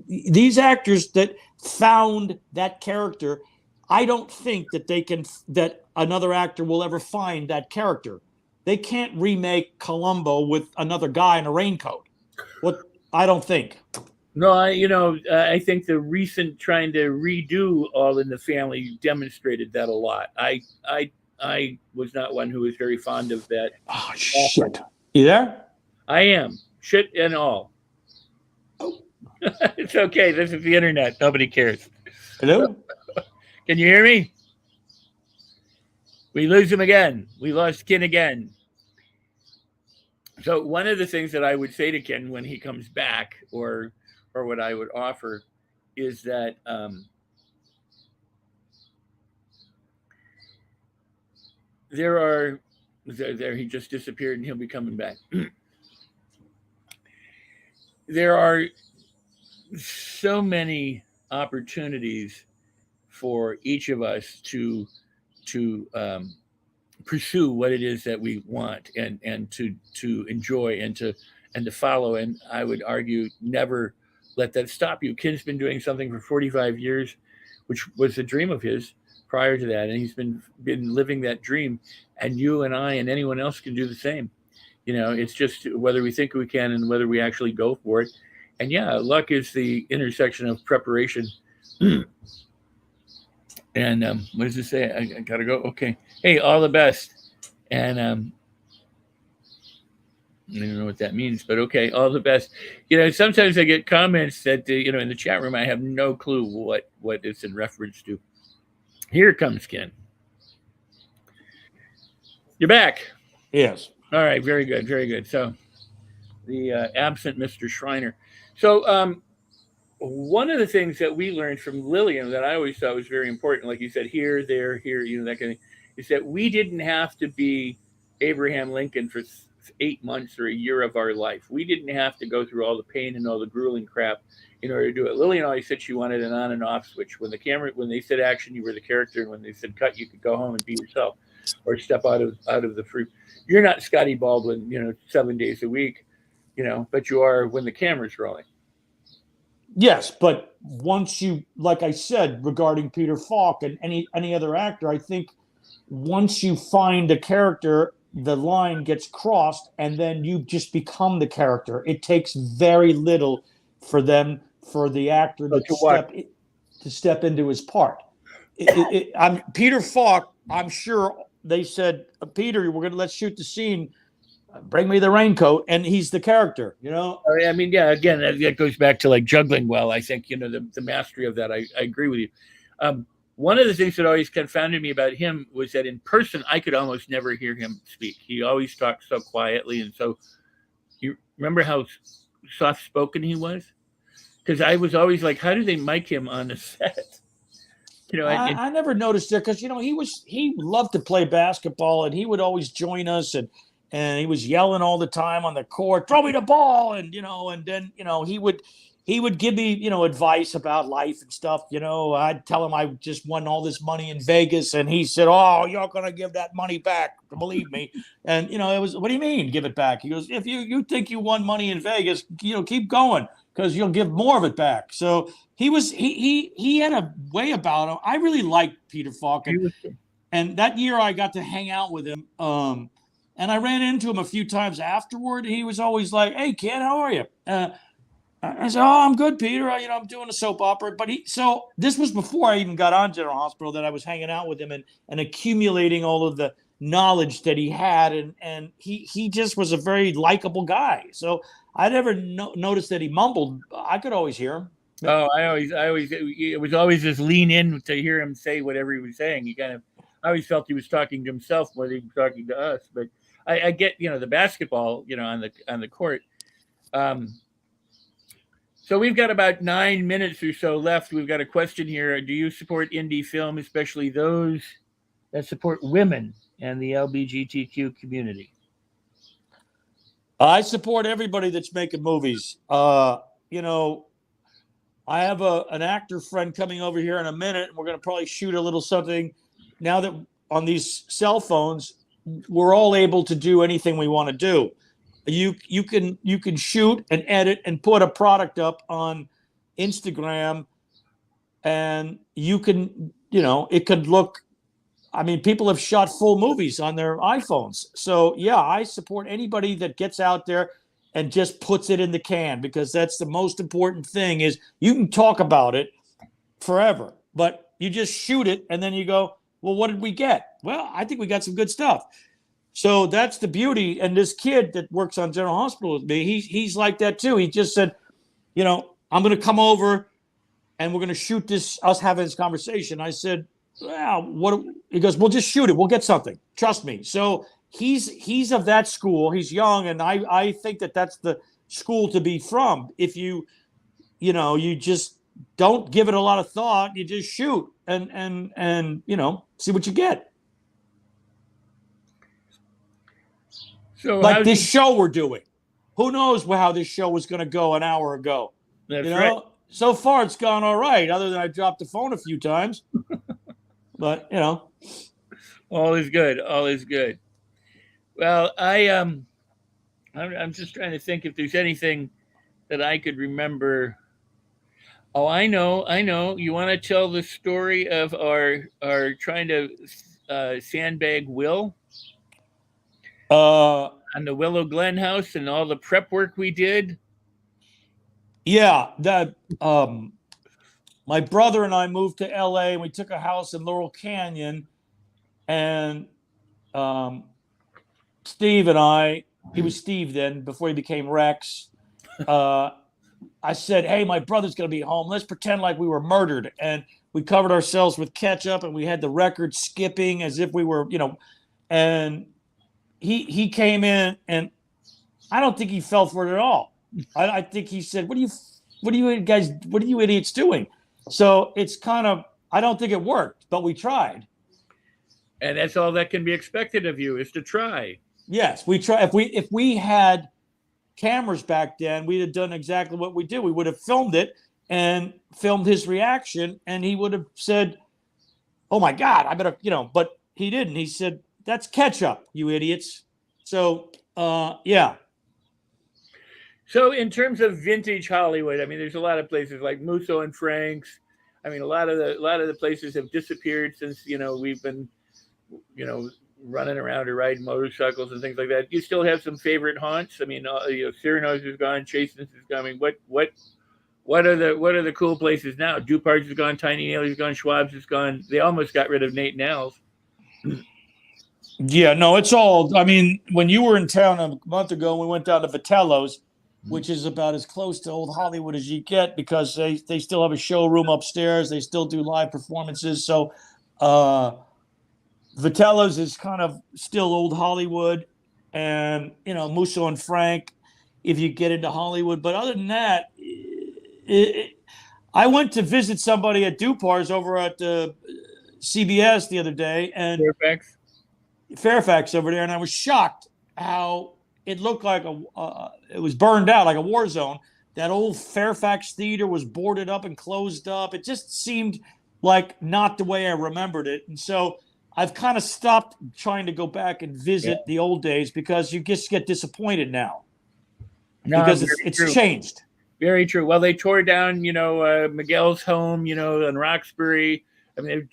these actors that found that character, I don't think that another actor will ever find that character. They can't remake Columbo with another guy in a raincoat. I don't think. No, I think the recent trying to redo All in the Family demonstrated that a lot. I was not one who was very fond of that. Oh, shit. You there? I am. Shit and all. Oh. It's okay. This is the internet. Nobody cares. Hello? Can you hear me? We lose him again. We lost Ken again. So one of the things that I would say to Ken when he comes back, or what I would offer, is that there he just disappeared, and he'll be coming back. There are so many opportunities for each of us to pursue what it is that we want, and to enjoy, and to follow. And I would argue, never let that stop you. Ken's been doing something for 45 years, which was a dream of his prior to that, and he's been living that dream. And you and I and anyone else can do the same. It's just whether we think we can and whether we actually go for it. And yeah, luck is the intersection of preparation. And what does it say? I gotta go. Okay. Hey, all the best. And I don't know what that means, but okay, all the best. Sometimes I get comments that in the chat room I have no clue what it's in reference to. Here comes Ken. You're back. Yes. All right. Very good. Very good. So the absent Mr. Schreiner. So one of the things that we learned from Lillian that I always thought was very important, like you said, here, there, here, that kind of thing, is that we didn't have to be Abraham Lincoln for 8 months or a year of our life. We didn't have to go through all the pain and all the grueling crap in order to do it. Lillian always said she wanted an on and off switch. When they said action, you were the character, and when they said cut, you could go home and be yourself, or step out of the free. You're not Scotty Baldwin, 7 days a week, but you are when the camera's rolling. Yes, but once you, like I said, regarding Peter Falk and any other actor, I think once you find a character, the line gets crossed, and then you just become the character. It takes very little for the actor to step into his part. I'm Peter Falk. I'm sure they said, Peter, let's shoot the scene. Bring me the raincoat, and he's the character. I mean, yeah. Again, that goes back to like juggling well. I think the mastery of that. I agree with you. One of the things that always confounded me about him was that in person I could almost never hear him speak. He always talked so quietly, and so you remember how soft spoken he was? Because I was always like, how do they mic him on the set? I never noticed it because he loved to play basketball, and he would always join us, and he was yelling all the time on the court, throw me the ball, and then he would give me advice about life and stuff. I'd tell him I just won all this money in Vegas, and he said, "Oh, you're gonna give that money back, believe me." And it was, what do you mean give it back? He goes, if you think you won money in Vegas, keep going, because you'll give more of it back. So he had a way about him. I really liked Peter Falk, and that year I got to hang out with him. And I ran into him a few times afterward. He was always like, "Hey, kid, how are you?" I said, "Oh, I'm good, Peter. I'm doing a soap opera." But so this was before I even got on General Hospital, that I was hanging out with him and accumulating all of the knowledge that he had. And he just was a very likable guy. So I never noticed that he mumbled. I could always hear him. Oh, it was always just lean in to hear him say whatever he was saying. I always felt he was talking to himself more than he was talking to us. But I get, the basketball, on the court. So we've got about 9 minutes or so left. We've got a question here. Do you support indie film, especially those that support women and the LGBTQ community? I support everybody that's making movies. I have an actor friend coming over here in a minute. We're going to probably shoot a little something. Now that on these cell phones, we're all able to do anything we want to do. You can shoot and edit and put a product up on Instagram, and you can, it could look, I mean, people have shot full movies on their iPhones. So yeah, I support anybody that gets out there and just puts it in the can, because that's the most important thing. Is you can talk about it forever, but you just shoot it and then you go, well, what did we get? Well, I think we got some good stuff. So that's the beauty. And this kid that works on General Hospital with me, he's like that too. He just said, I'm going to come over and we're going to shoot this, us having this conversation. I said, well, he goes, we'll just shoot it. We'll get something. Trust me. So he's of that school. He's young. And I think that that's the school to be from. If you just don't give it a lot of thought, you just shoot and see what you get. So like this show we're doing, who knows how this show was going to go an hour ago? That's right. So far it's gone all right, other than I dropped the phone a few times. But all is good. All is good. Well, I'm just trying to think if there's anything that I could remember. Oh, I know. You want to tell the story of our trying to sandbag Will? On the Willow Glen house and all the prep work we did. Yeah, that my brother and I moved to LA, and we took a house in Laurel Canyon, and Steve and I, he was Steve then before he became Rex. I said, hey, my brother's going to be home. Let's pretend like we were murdered. And we covered ourselves with ketchup, and we had the record skipping as if we were, and he came in, and I don't think he fell for it at all. I think he said, what are you idiots doing? So it's kind of, I don't think it worked, but we tried. And that's all that can be expected of you, is to try. Yes, we try. If we had cameras back then, we'd have done exactly what we did. We would have filmed it and filmed his reaction, and he would have said, oh my God, I better, but he didn't. He said, that's ketchup, you idiots. So, yeah. So in terms of vintage Hollywood, I mean, there's a lot of places like Musso and Frank's. I mean, a lot of the places have disappeared since, we've been, running around or riding motorcycles and things like that. You still have some favorite haunts? I mean, Cyrano's is gone, Chasen's is gone. I mean, what what are the cool places now? Dupar's is gone, Tiny Nail's gone, Schwab's is gone. They almost got rid of Nate Nels. Yeah, no, it's all. I mean, when you were in town a month ago, we went down to Vitello's, which is about as close to old Hollywood as you get because they still have a showroom upstairs. They still do live performances. So Vitello's is kind of still old Hollywood, and Musso and Frank, if you get into Hollywood. But other than that, I went to visit somebody at Dupar's over at CBS the other day, and Fairfax over there, and I was shocked how it looked like it was burned out, like a war zone. That old Fairfax theater was boarded up and closed up. It just seemed like not the way I remembered it. And so I've kind of stopped trying to go back and visit the old days because you just get disappointed now. No, because it's changed. Very true. Well, they tore down, Miguel's home, in Roxbury. I mean,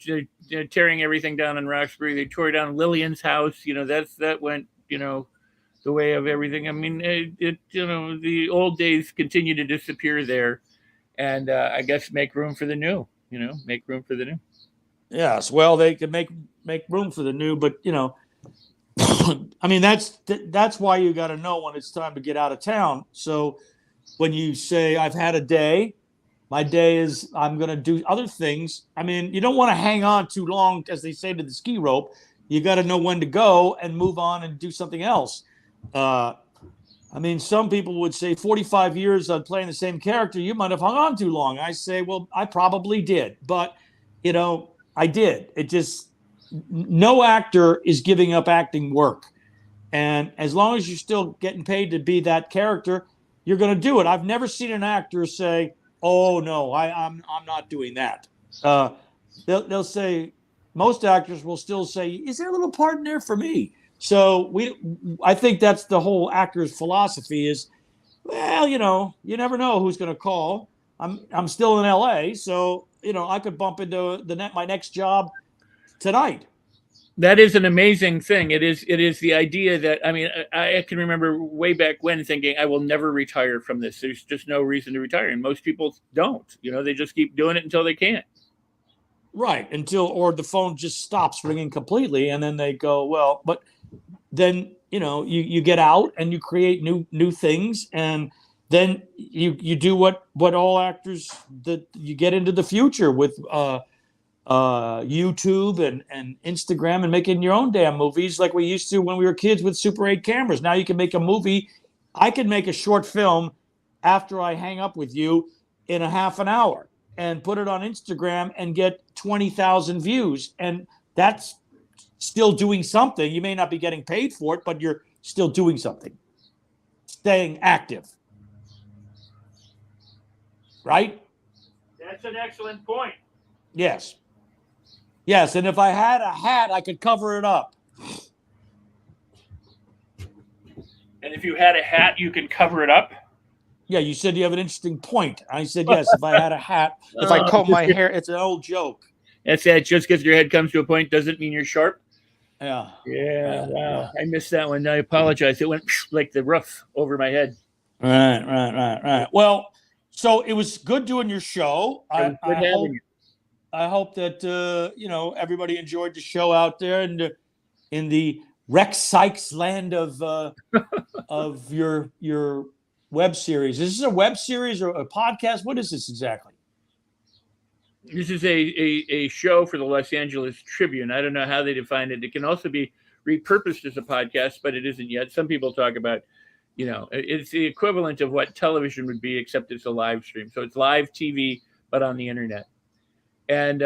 they're tearing everything down in Roxbury. They tore down Lillian's house. That went, the way of everything. I mean, the old days continue to disappear there, and I guess make room for the new. Make room for the new. Yes, well, they could make room for the new, but I mean, that's why you got to know when it's time to get out of town. So when you say I've had a day. My day is I'm going to do other things. I mean, you don't want to hang on too long, as they say, to the ski rope. You got to know when to go and move on and do something else. I mean, some people would say 45 years on playing the same character, you might have hung on too long. I say, well, I probably did. But, I did. It just no actor is giving up acting work. And as long as you're still getting paid to be that character, you're going to do it. I've never seen an actor say, oh no, I'm not doing that. They'll say, most actors will still say, is there a little part in there for me? So I think that's the whole actor's philosophy is, well, you never know who's going to call. I'm still in LA, so I could bump into my next job tonight. That is an amazing thing. It is the idea that, I mean, I can remember way back when thinking I will never retire from this. There's just no reason to retire. And most people don't, they just keep doing it until they can't. Right. Or the phone just stops ringing completely. And then they go, well, but then, you get out and you create new things. And then you do what all actors that you get into the future with, YouTube and Instagram and making your own damn movies like we used to when we were kids with Super 8 cameras. Now you can make a movie. I can make a short film after I hang up with you in a half an hour and put it on Instagram and get 20,000 views. And that's still doing something. You may not be getting paid for it, but you're still doing something. Staying active. Right? That's an excellent point. Yes. Yes, and if I had a hat, I could cover it up. And if you had a hat, you can cover it up? Yeah, you said you have an interesting point. I said, yes, if I had a hat, if I comb my hair, it's an old joke. That's it. Just because your head comes to a point doesn't mean you're sharp. Yeah. Yeah, wow. I missed that one. I apologize. It went like the roof over my head. Right. Well, so it was good doing your show. Good having you. I hope that everybody enjoyed the show out there in the Rex Sikes land of your web series. Is this a web series or a podcast? What is this exactly? This is a show for the Los Angeles Tribune. I don't know how they define it. It can also be repurposed as a podcast, but it isn't yet. Some people talk about, it's the equivalent of what television would be, except it's a live stream. So it's live TV, but on the internet. And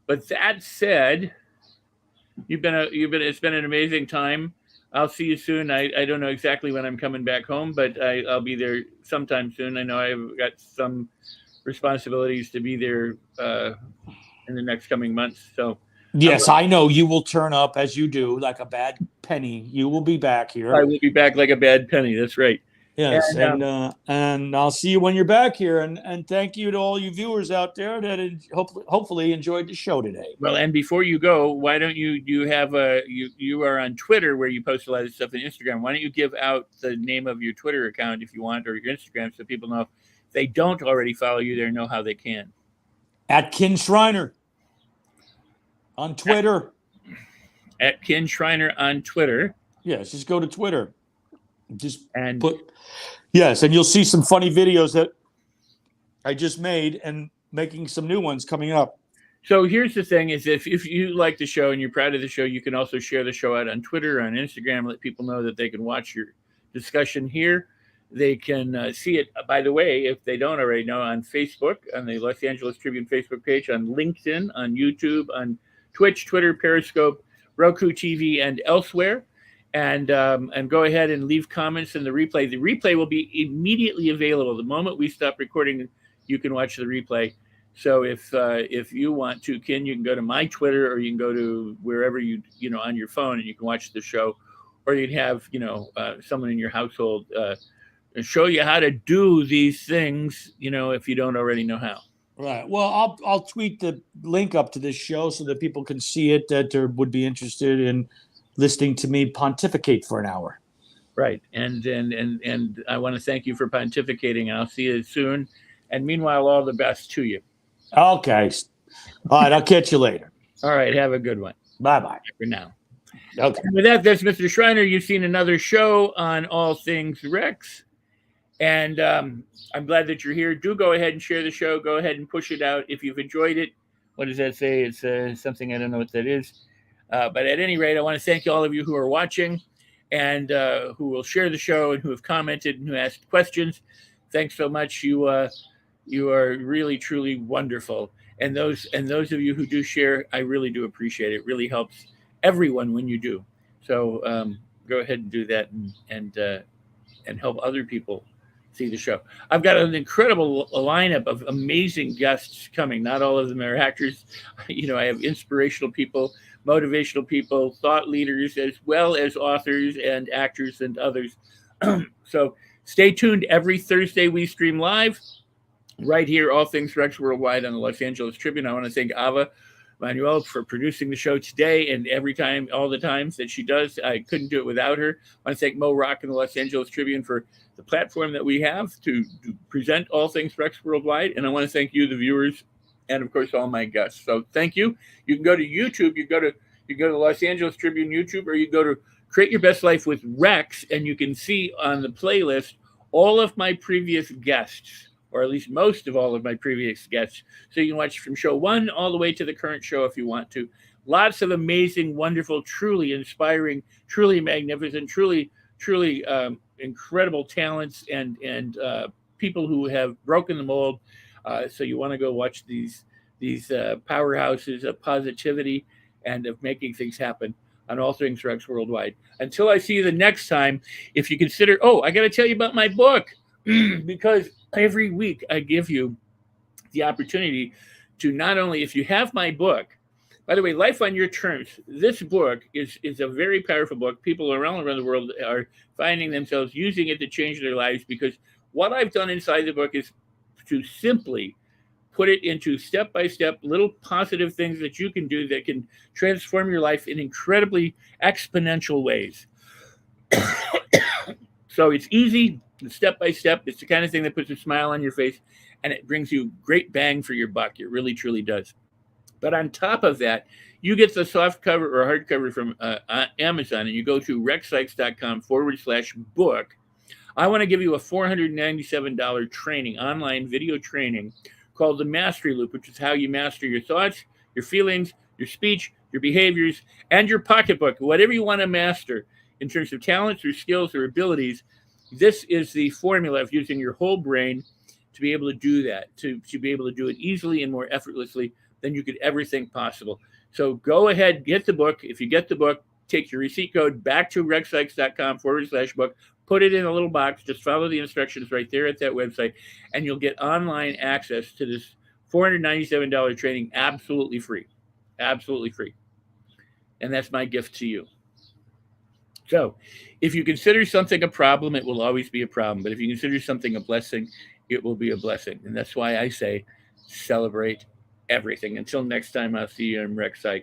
but that said, it's been an amazing time. I'll see you soon. I don't know exactly when I'm coming back home, but I'll be there sometime soon. I know I've got some responsibilities to be there in the next coming months. So yes, I know you will turn up as you do, like a bad penny. You will be back here. I will be back like a bad penny. That's right. Yes, and I'll see you when you're back here. And thank you to all you viewers out there that hopefully enjoyed the show today. Well, and before you go, why don't you have you are on Twitter where you post a lot of stuff, and Instagram. Why don't you give out the name of your Twitter account if you want, or your Instagram, so people know if they don't already follow you there, know how they can. At Ken Schreiner on Twitter. At Ken Schreiner on Twitter. Yes, just go to Twitter. And you'll see some funny videos that I just made and making some new ones coming up. So here's the thing is if you like the show and you're proud of the show, you can also share the show out on Twitter, on Instagram, let people know that they can watch your discussion here. They can see it, by the way, if they don't already know, on Facebook, on the Los Angeles Tribune Facebook page, on LinkedIn, on YouTube, on Twitch, Twitter, Periscope, Roku TV, and elsewhere. And go ahead and leave comments in the replay. The replay will be immediately available. The moment we stop recording, you can watch the replay. So if you want to, Ken, you can go to my Twitter, or you can go to wherever you on your phone, and you can watch the show, or you'd have someone in your household show you how to do these things, if you don't already know how. Right. Well, I'll tweet the link up to this show so that people can see it that would be interested in listening to me pontificate for an hour. Right. And I want to thank you for pontificating, and I'll see you soon. And meanwhile, all the best to you. Okay. All right. I'll catch you later. All right. Have a good one. Bye-bye. For now. Okay. And with that, that's Mr. Schreiner. You've seen another show on All Things Rex. And I'm glad that you're here. Do go ahead and share the show. Go ahead and push it out. If you've enjoyed it, what does that say? It's something I don't know what that is. But at any rate, I want to thank all of you who are watching and who will share the show and who have commented and who asked questions. Thanks so much. You are really, truly wonderful. And those of you who do share, I really do appreciate it. It really helps everyone when you do. So go ahead and do that and help other people see the show. I've got an incredible lineup of amazing guests coming. Not all of them are actors. I have inspirational people, motivational people, thought leaders, as well as authors and actors and others. So stay tuned. Every Thursday we stream live right here, All Things Rex Worldwide, on the Los Angeles Tribune. I want to thank Ava Manuel for producing the show today and all the times that she does. I couldn't do it without her. I want to thank Mo Rock and the Los Angeles Tribune for the platform that we have to present All Things Rex Worldwide. And I want to thank you, the viewers, and of course, all my guests. So thank you. You can go to YouTube. You go to the Los Angeles Tribune YouTube, or you go to Create Your Best Life with Rex, and you can see on the playlist all of my previous guests, or at least most of all of my previous guests. So you can watch from show 1 all the way to the current show if you want to. Lots of amazing, wonderful, truly inspiring, truly magnificent, truly incredible talents and people who have broken the mold. So you want to go watch these powerhouses of positivity and of making things happen on All Things Rex Worldwide. Until I see you the next time, if you consider, I got to tell you about my book, because every week I give you the opportunity to not only, if you have my book, by the way, Life on Your Terms, this book is a very powerful book. People around the world are finding themselves using it to change their lives, because what I've done inside the book is to simply put it into step-by-step little positive things that you can do that can transform your life in incredibly exponential ways. So it's easy, step-by-step. It's the kind of thing that puts a smile on your face, and it brings you great bang for your buck. It really, truly does. But on top of that, you get the soft cover or hardcover from Amazon, and you go to rexsikes.com/book. I want to give you a $497 training, online video training called The Mastery Loop, which is how you master your thoughts, your feelings, your speech, your behaviors, and your pocketbook, whatever you want to master in terms of talents or skills or abilities. This is the formula of using your whole brain to be able to do that, to be able to do it easily and more effortlessly than you could ever think possible. So go ahead, get the book. If you get the book, take your receipt code back to rexsikes.com/book, put it in a little box, just follow the instructions right there at that website, and you'll get online access to this $497 training absolutely free. Absolutely free. And that's my gift to you. So if you consider something a problem, it will always be a problem. But if you consider something a blessing, it will be a blessing. And that's why I say celebrate everything. Until next time, I'll see you. I'm Rex Sikes.